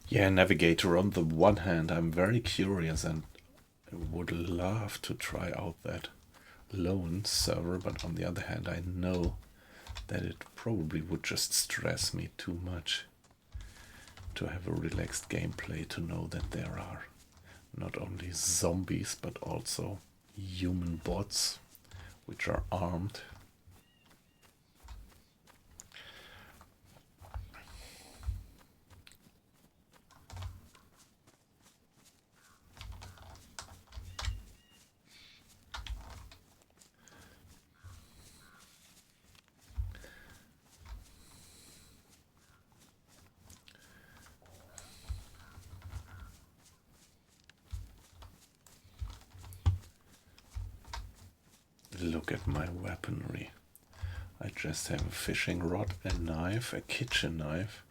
Yeah, Navigator, on the one hand, I'm very curious and would love to try out that lone server, but on the other hand, I know that it probably would just stress me too much to have a relaxed gameplay, to know that there are not only zombies but also human bots which are armed. Look at my weaponry. I just have a fishing rod, a knife, a kitchen knife,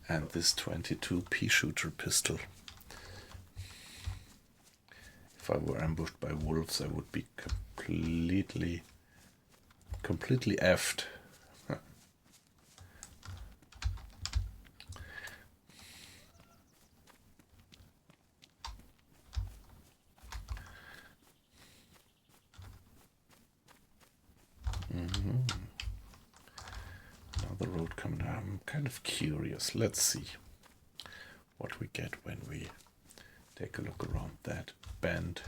and this 22 pea shooter pistol. If I were ambushed by wolves, I would be completely effed. Another road coming down. I'm kind of curious. Let's see what we get when we take a look around that bend.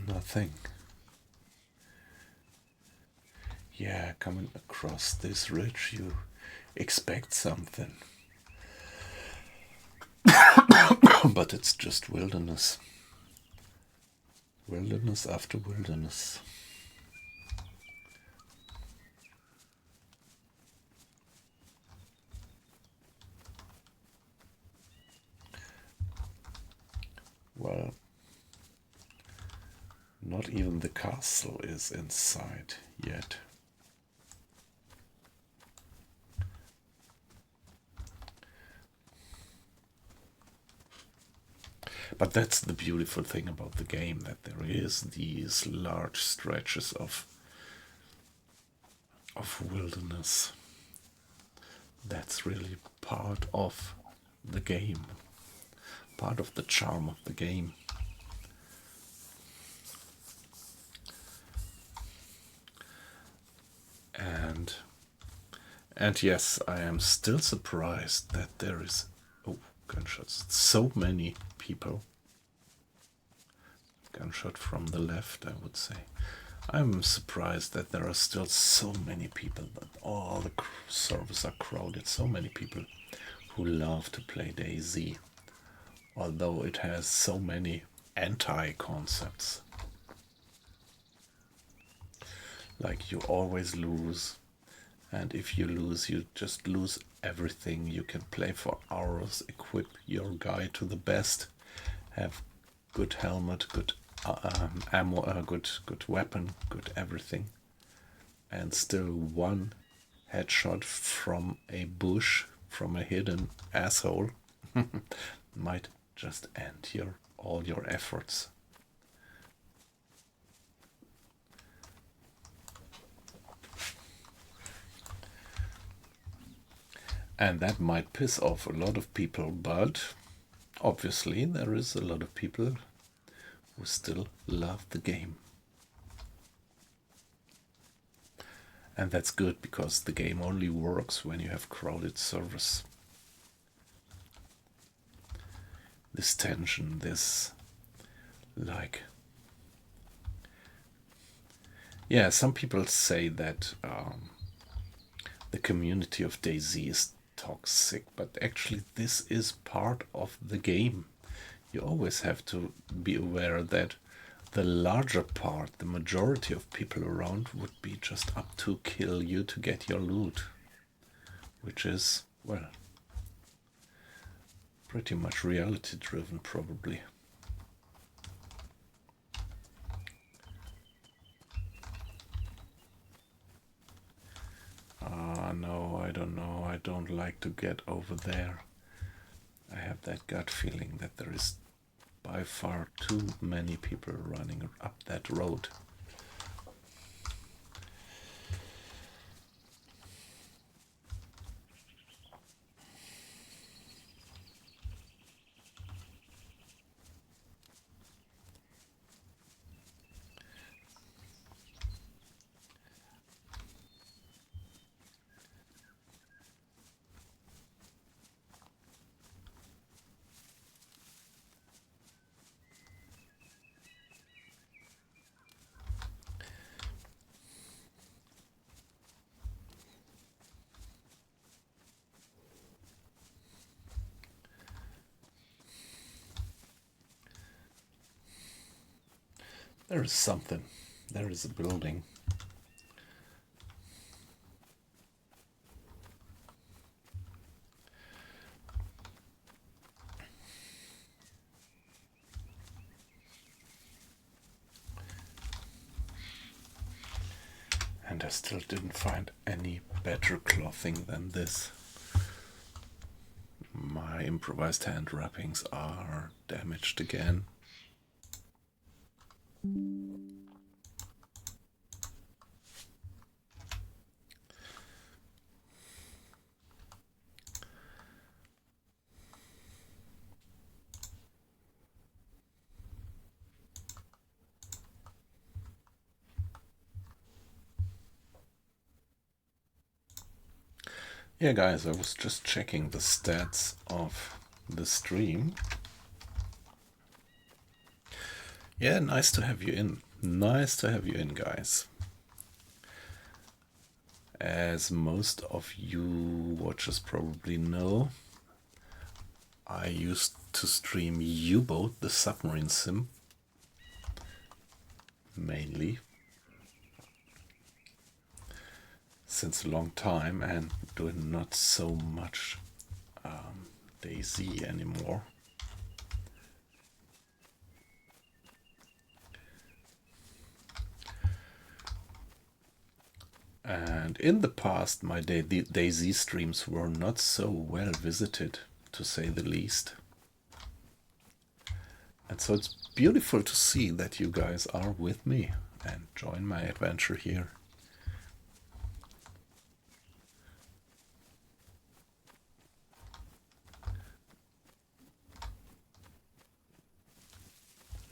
Nothing. Yeah, coming across this ridge, you expect something. But it's just wilderness. Wilderness after wilderness. Well, not even the castle is in sight yet. But that's the beautiful thing about the game, that there is these large stretches of wilderness. That's really part of the game, part of the charm of the game. And yes, I am still surprised that there is, oh, gunshots, so many people. Gunshot from the left, I would say. I'm surprised that there are still so many people, that all the servers are crowded, so many people who love to play DayZ, although it has so many anti-concepts. Like you always lose, and if you lose, you just lose everything. You can play for hours, equip your guy to the best, have good helmet, good ammo, good weapon, good everything, and still one headshot from a bush, from a hidden asshole, might just end all your efforts. And that might piss off a lot of people, but obviously there is a lot of people who still love the game. And that's good, because the game only works when you have crowded servers. This tension, this, like... Yeah, some people say that the community of DayZ is toxic, but actually this is part of the game. You always have to be aware that the larger part, the majority of people around, would be just up to kill you to get your loot, which is, well, pretty much reality driven, probably. No, I don't know. don't like to get over there. I have that gut feeling that there is by far too many people running up that road. There is something. There is a building. And I still didn't find any better clothing than this. My improvised hand wrappings are damaged again. Yeah, guys, I was just checking the stats of the stream. Yeah, nice to have you in. Nice to have you in, guys. As most of you watchers probably know, I used to stream U-Boat, the submarine sim, mainly, since a long time, and doing not so much DayZ anymore. And in the past, my DayZ streams were not so well visited, to say the least. And so it's beautiful to see that you guys are with me and join my adventure here.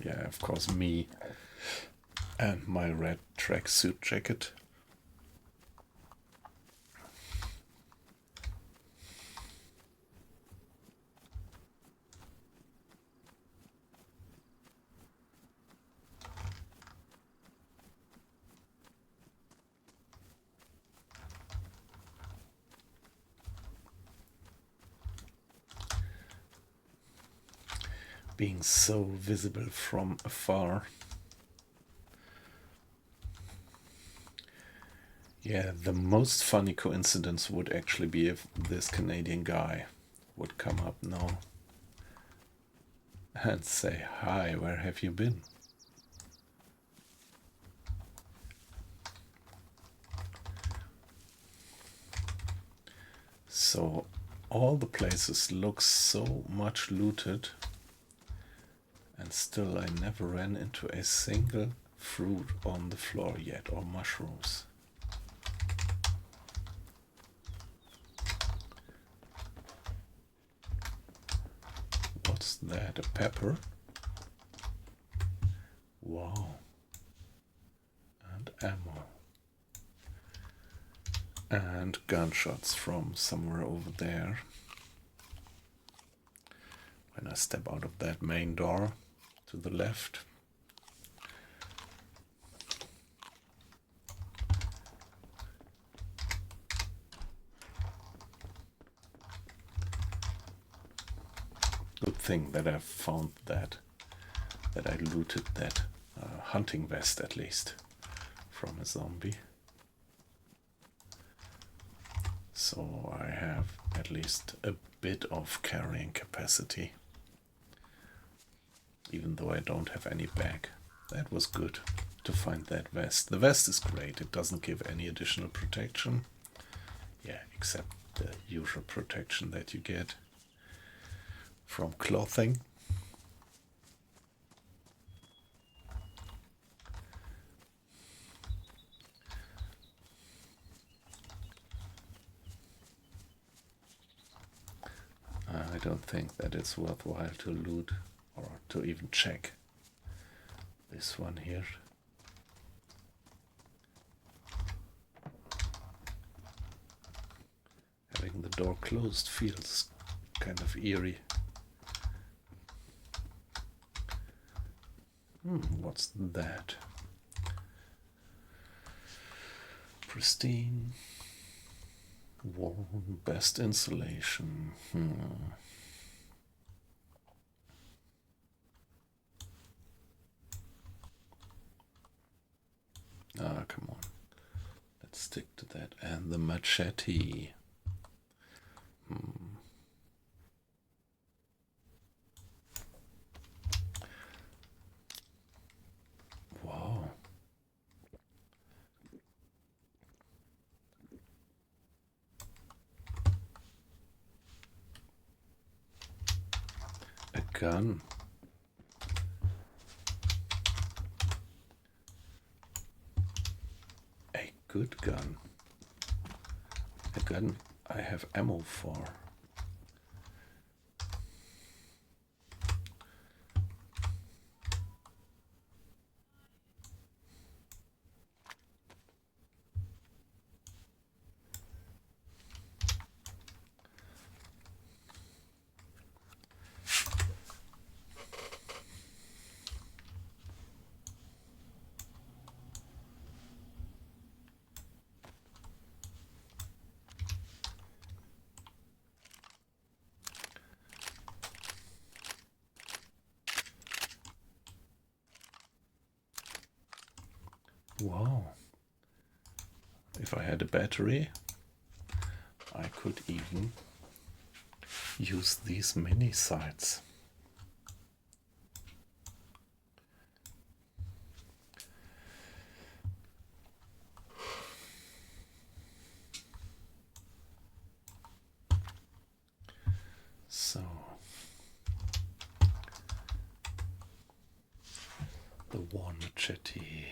Yeah, of course, me and my red tracksuit jacket. Being so visible from afar. Yeah, the most funny coincidence would actually be if this Canadian guy would come up now and say, "Hi, where have you been?" So all the places look so much looted, and still I never ran into a single fruit on the floor yet, or mushrooms. What's that? A pepper? Wow. And ammo. And gunshots from somewhere over there. When I step out of that main door to the left. Good thing that I found that I looted that hunting vest, at least, from a zombie. So I have at least a bit of carrying capacity, even though I don't have any bag. That was good to find that vest. The vest is great. It doesn't give any additional protection. Yeah, except the usual protection that you get from clothing. I don't think that it's worthwhile to loot or to even check this one here. Having the door closed feels kind of eerie. What's that? Pristine, warm, best insulation. Ah, come on. Let's stick to that. And the machete. Wow. A gun. A good gun. A gun I have ammo for. Wow. If I had a battery, I could even use these mini sights. So the one machete.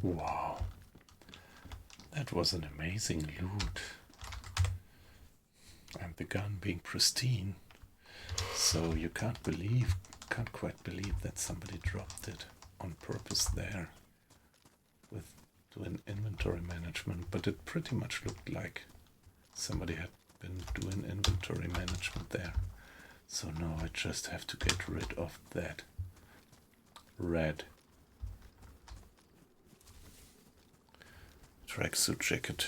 Wow, that was an amazing loot. And the gun being pristine, so you can't quite believe that somebody dropped it on purpose there with doing inventory management, but it pretty much looked like somebody had been doing inventory management there. So now I just have to get rid of that red tracksuit jacket.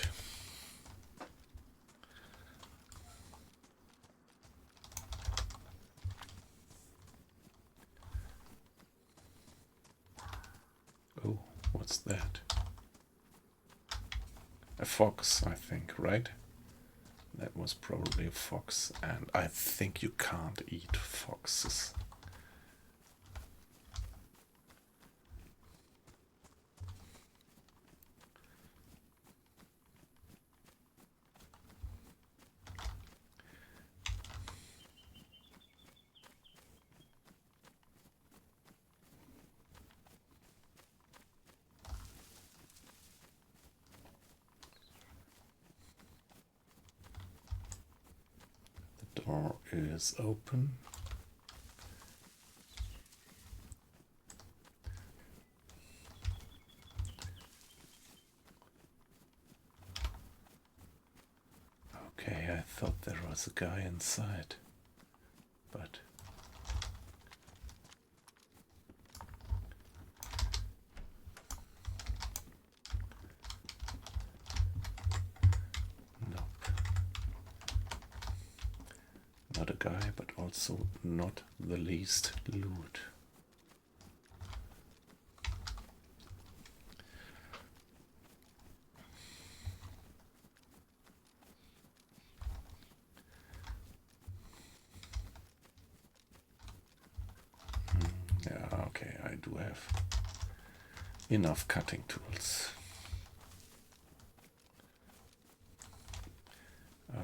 Oh, what's that? A fox, I think, right? That was probably a fox, and I think you can't eat foxes. The door is open. Okay, I thought there was a guy inside, but nope. Not a guy, but also not the least loot. Yeah, okay, I do have enough cutting tools.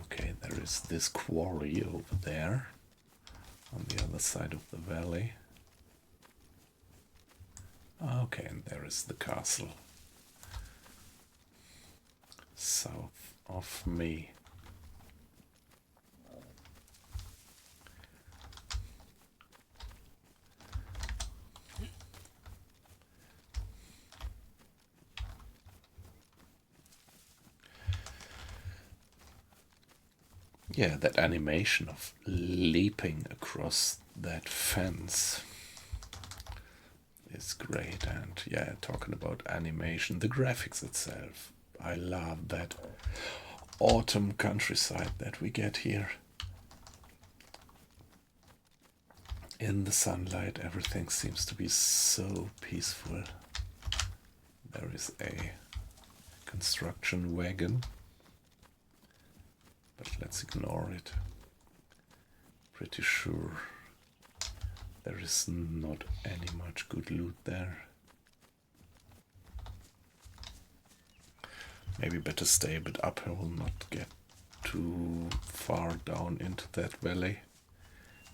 Okay, there is this quarry over there on the other side of the valley. Okay, and there is the castle south of me. Yeah, that animation of leaping across that fence is great. And yeah, talking about animation, the graphics itself, I love that autumn countryside that we get here. In the sunlight, everything seems to be so peaceful. There is a construction wagon, but let's ignore it. Pretty sure there is not any much good loot there. Maybe better stay a bit uphill, not get too far down into that valley,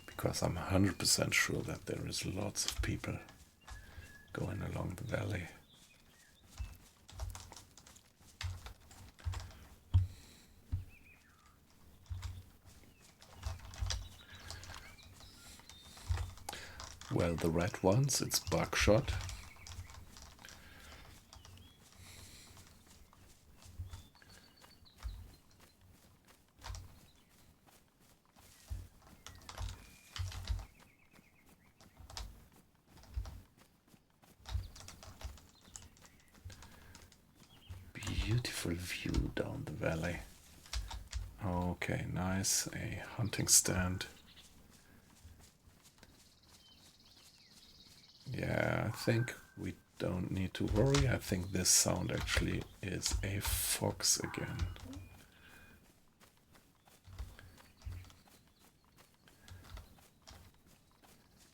because I'm 100% sure that there is lots of people going along the valley. Well, the red ones, it's buckshot. Beautiful view down the valley. Okay, nice. A hunting stand. Yeah, I think we don't need to worry. I think this sound actually is a fox again.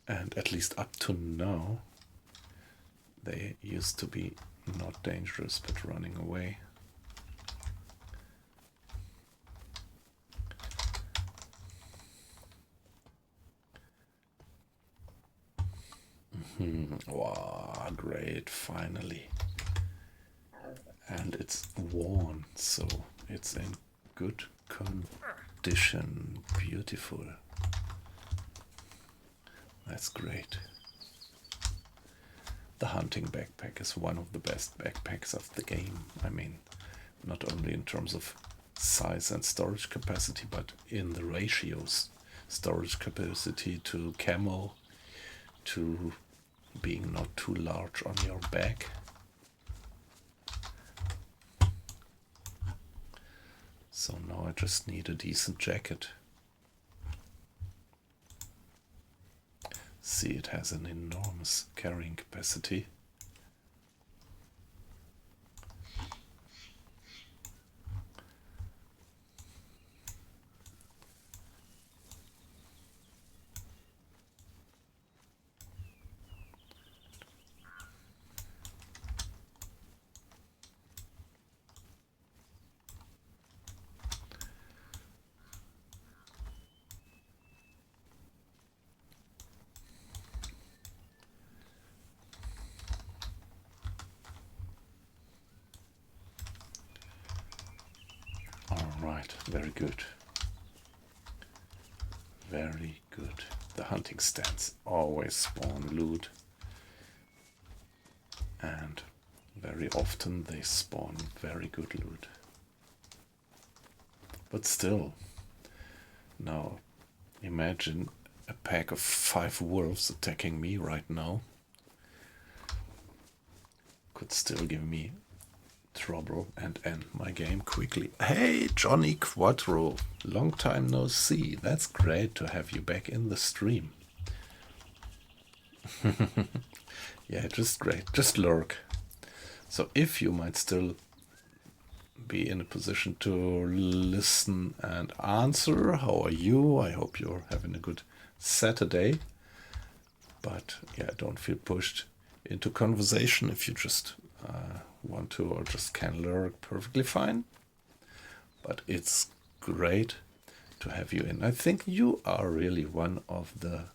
And at least up to now, they used to be not dangerous, but running away. Wow, great, finally. And it's worn, so it's in good condition. Beautiful. That's great. The hunting backpack is one of the best backpacks of the game. I mean, not only in terms of size and storage capacity, but in the ratios. Storage capacity to camo, to being not too large on your back. So now I just need a decent jacket. See, it has an enormous carrying capacity. Right, very good. Very good. The hunting stands always spawn loot. And very often they spawn very good loot. But still, now imagine a pack of 5 wolves attacking me right now. Could still give me trouble and end my game quickly. Hey, Johnny Quattro, long time no see. That's great to have you back in the stream. Yeah, just great. Just lurk. So if you might still be in a position to listen and answer, how are you? I hope you're having a good Saturday. But yeah, don't feel pushed into conversation if you just want to or just can lurk, perfectly fine. But it's great to have you in. I think you are really one of the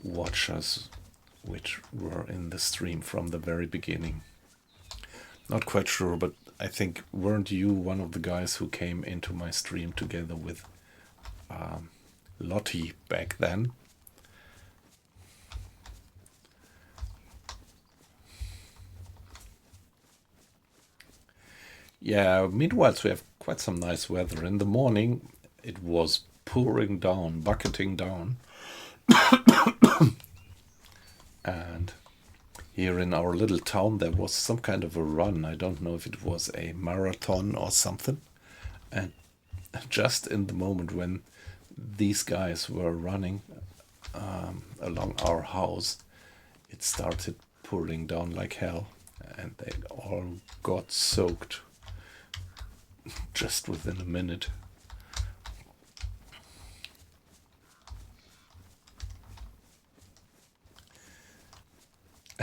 watchers which were in the stream from the very beginning. Not quite sure, but I think weren't you one of the guys who came into my stream together with Lottie back then? Yeah, meanwhile we have quite some nice weather. In the morning it was pouring down, bucketing down. And here in our little town there was some kind of a run. I don't know if it was a marathon or something. And just in the moment when these guys were running along our house, it started pouring down like hell. And they all got soaked just within a minute.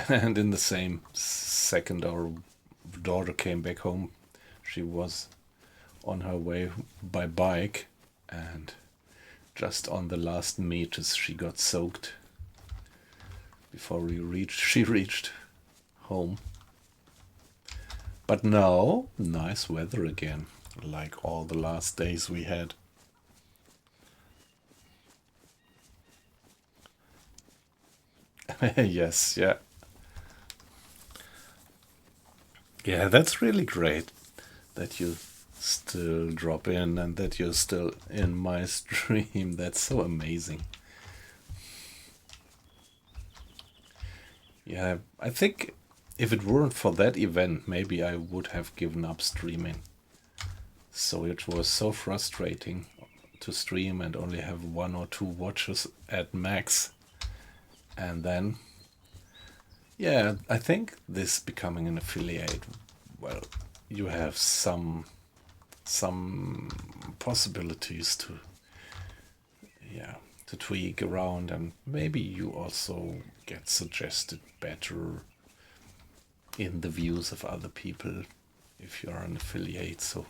And in the same second our daughter came back home. She was on her way by bike, and just on the last meters she got soaked before she reached home. But now, nice weather again, like all the last days we had. Yes, yeah. Yeah, that's really great that you still drop in and that you're still in my stream. That's so amazing. Yeah, I think if it weren't for that event, maybe I would have given up streaming. So it was so frustrating to stream and only have 1 or 2 watchers at max. And then, yeah, I think this becoming an affiliate, well, you have some possibilities to tweak around, and maybe you also get suggested better in the views of other people if you are an affiliate. So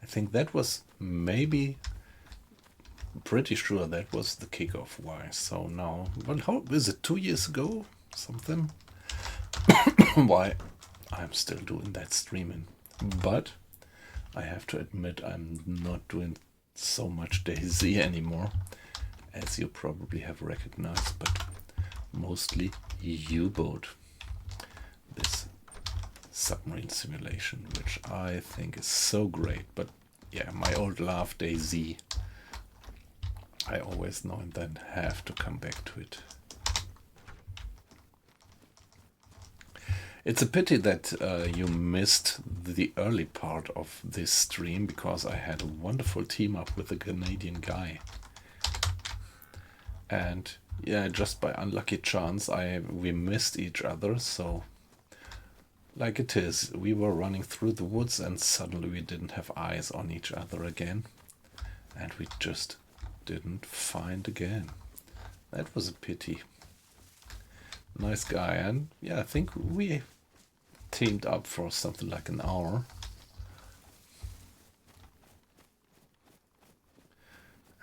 I think that was pretty sure that was the kickoff. Why? So now, well, how is it, 2 years ago? Something? Why I'm still doing that streaming. But I have to admit I'm not doing so much DayZ anymore, as you probably have recognized, but mostly U-boat. This submarine simulation, which I think is so great. But yeah, my old love DayZ, I always now and then have to come back to it. It's a pity that you missed the early part of this stream, because I had a wonderful team up with a Canadian guy. And yeah, just by unlucky chance we missed each other. So like it is, we were running through the woods and suddenly we didn't have eyes on each other again. And we just didn't find again. That was a pity. Nice guy. And yeah, I think we teamed up for something like an hour.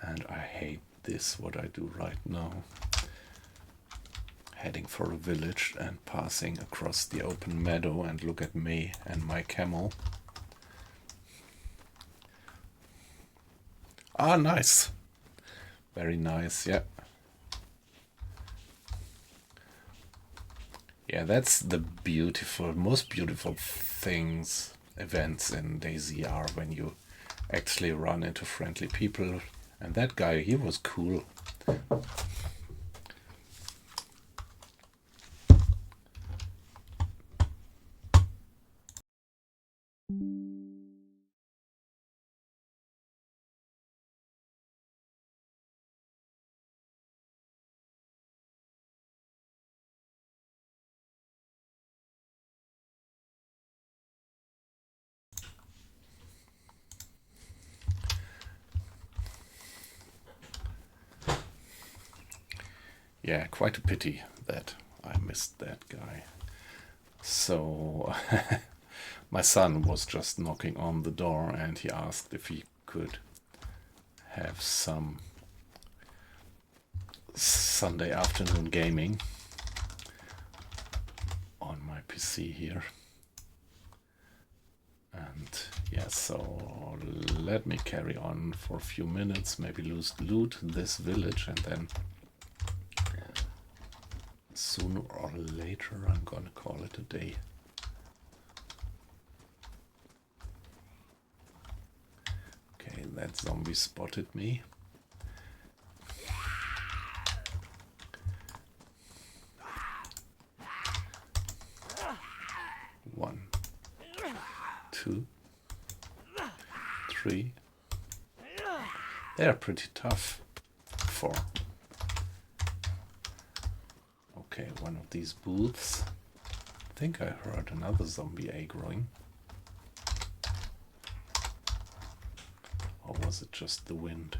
And I hate this, what I do right now. Heading for a village and passing across the open meadow, and look at me and my camel. Ah, nice. Very nice, yeah. Yeah, that's the most beautiful events in DayZ are when you actually run into friendly people. And that guy, he was cool. Yeah, quite a pity that I missed that guy. So my son was just knocking on the door and he asked if he could have some Sunday afternoon gaming on my PC here. And yeah, so let me carry on for a few minutes, maybe loot this village, and then sooner or later I'm gonna call it a day. Okay, that zombie spotted me. One, two, three. They're pretty tough. Four. Okay, one of these booths. I think I heard another zombie aggroing. Or was it just the wind?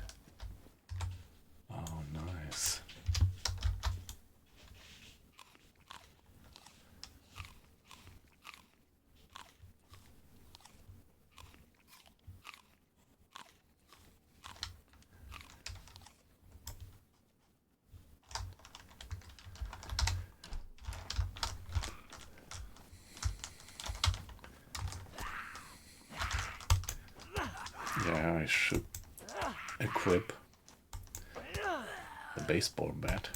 Oh, nice. Yeah, I should equip the baseball bat.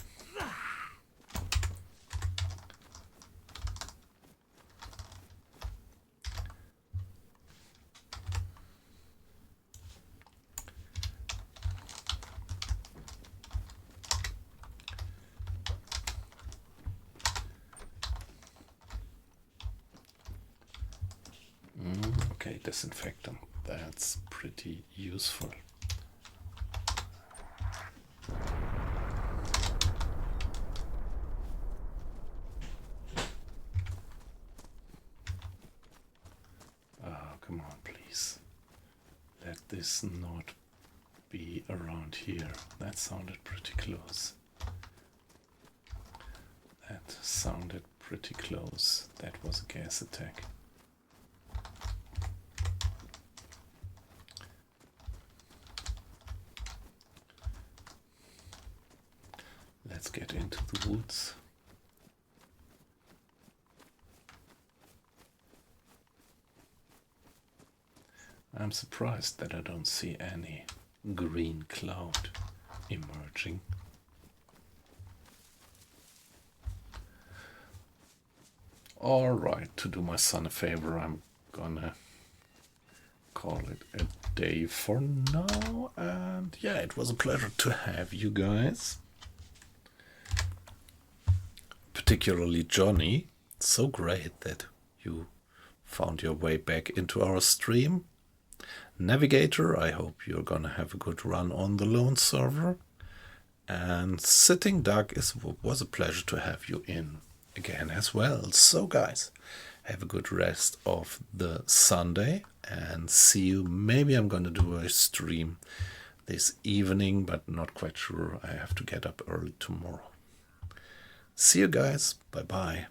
Okay, disinfectant. That's pretty useful. Oh, come on, please. Let this not be around here. That sounded pretty close. That sounded pretty close. That was a gas attack. Let's get into the woods. I'm surprised that I don't see any green cloud emerging. Alright, to do my son a favor, I'm gonna call it a day for now. And yeah, it was a pleasure to have you guys. Particularly Johnny. So great that you found your way back into our stream. Navigator, I hope you're gonna have a good run on the lone server. And Sitting Duck, was a pleasure to have you in again as well. So guys, have a good rest of the Sunday and see you. Maybe I'm gonna do a stream this evening, but not quite sure. I have to get up early tomorrow. See you guys. Bye bye.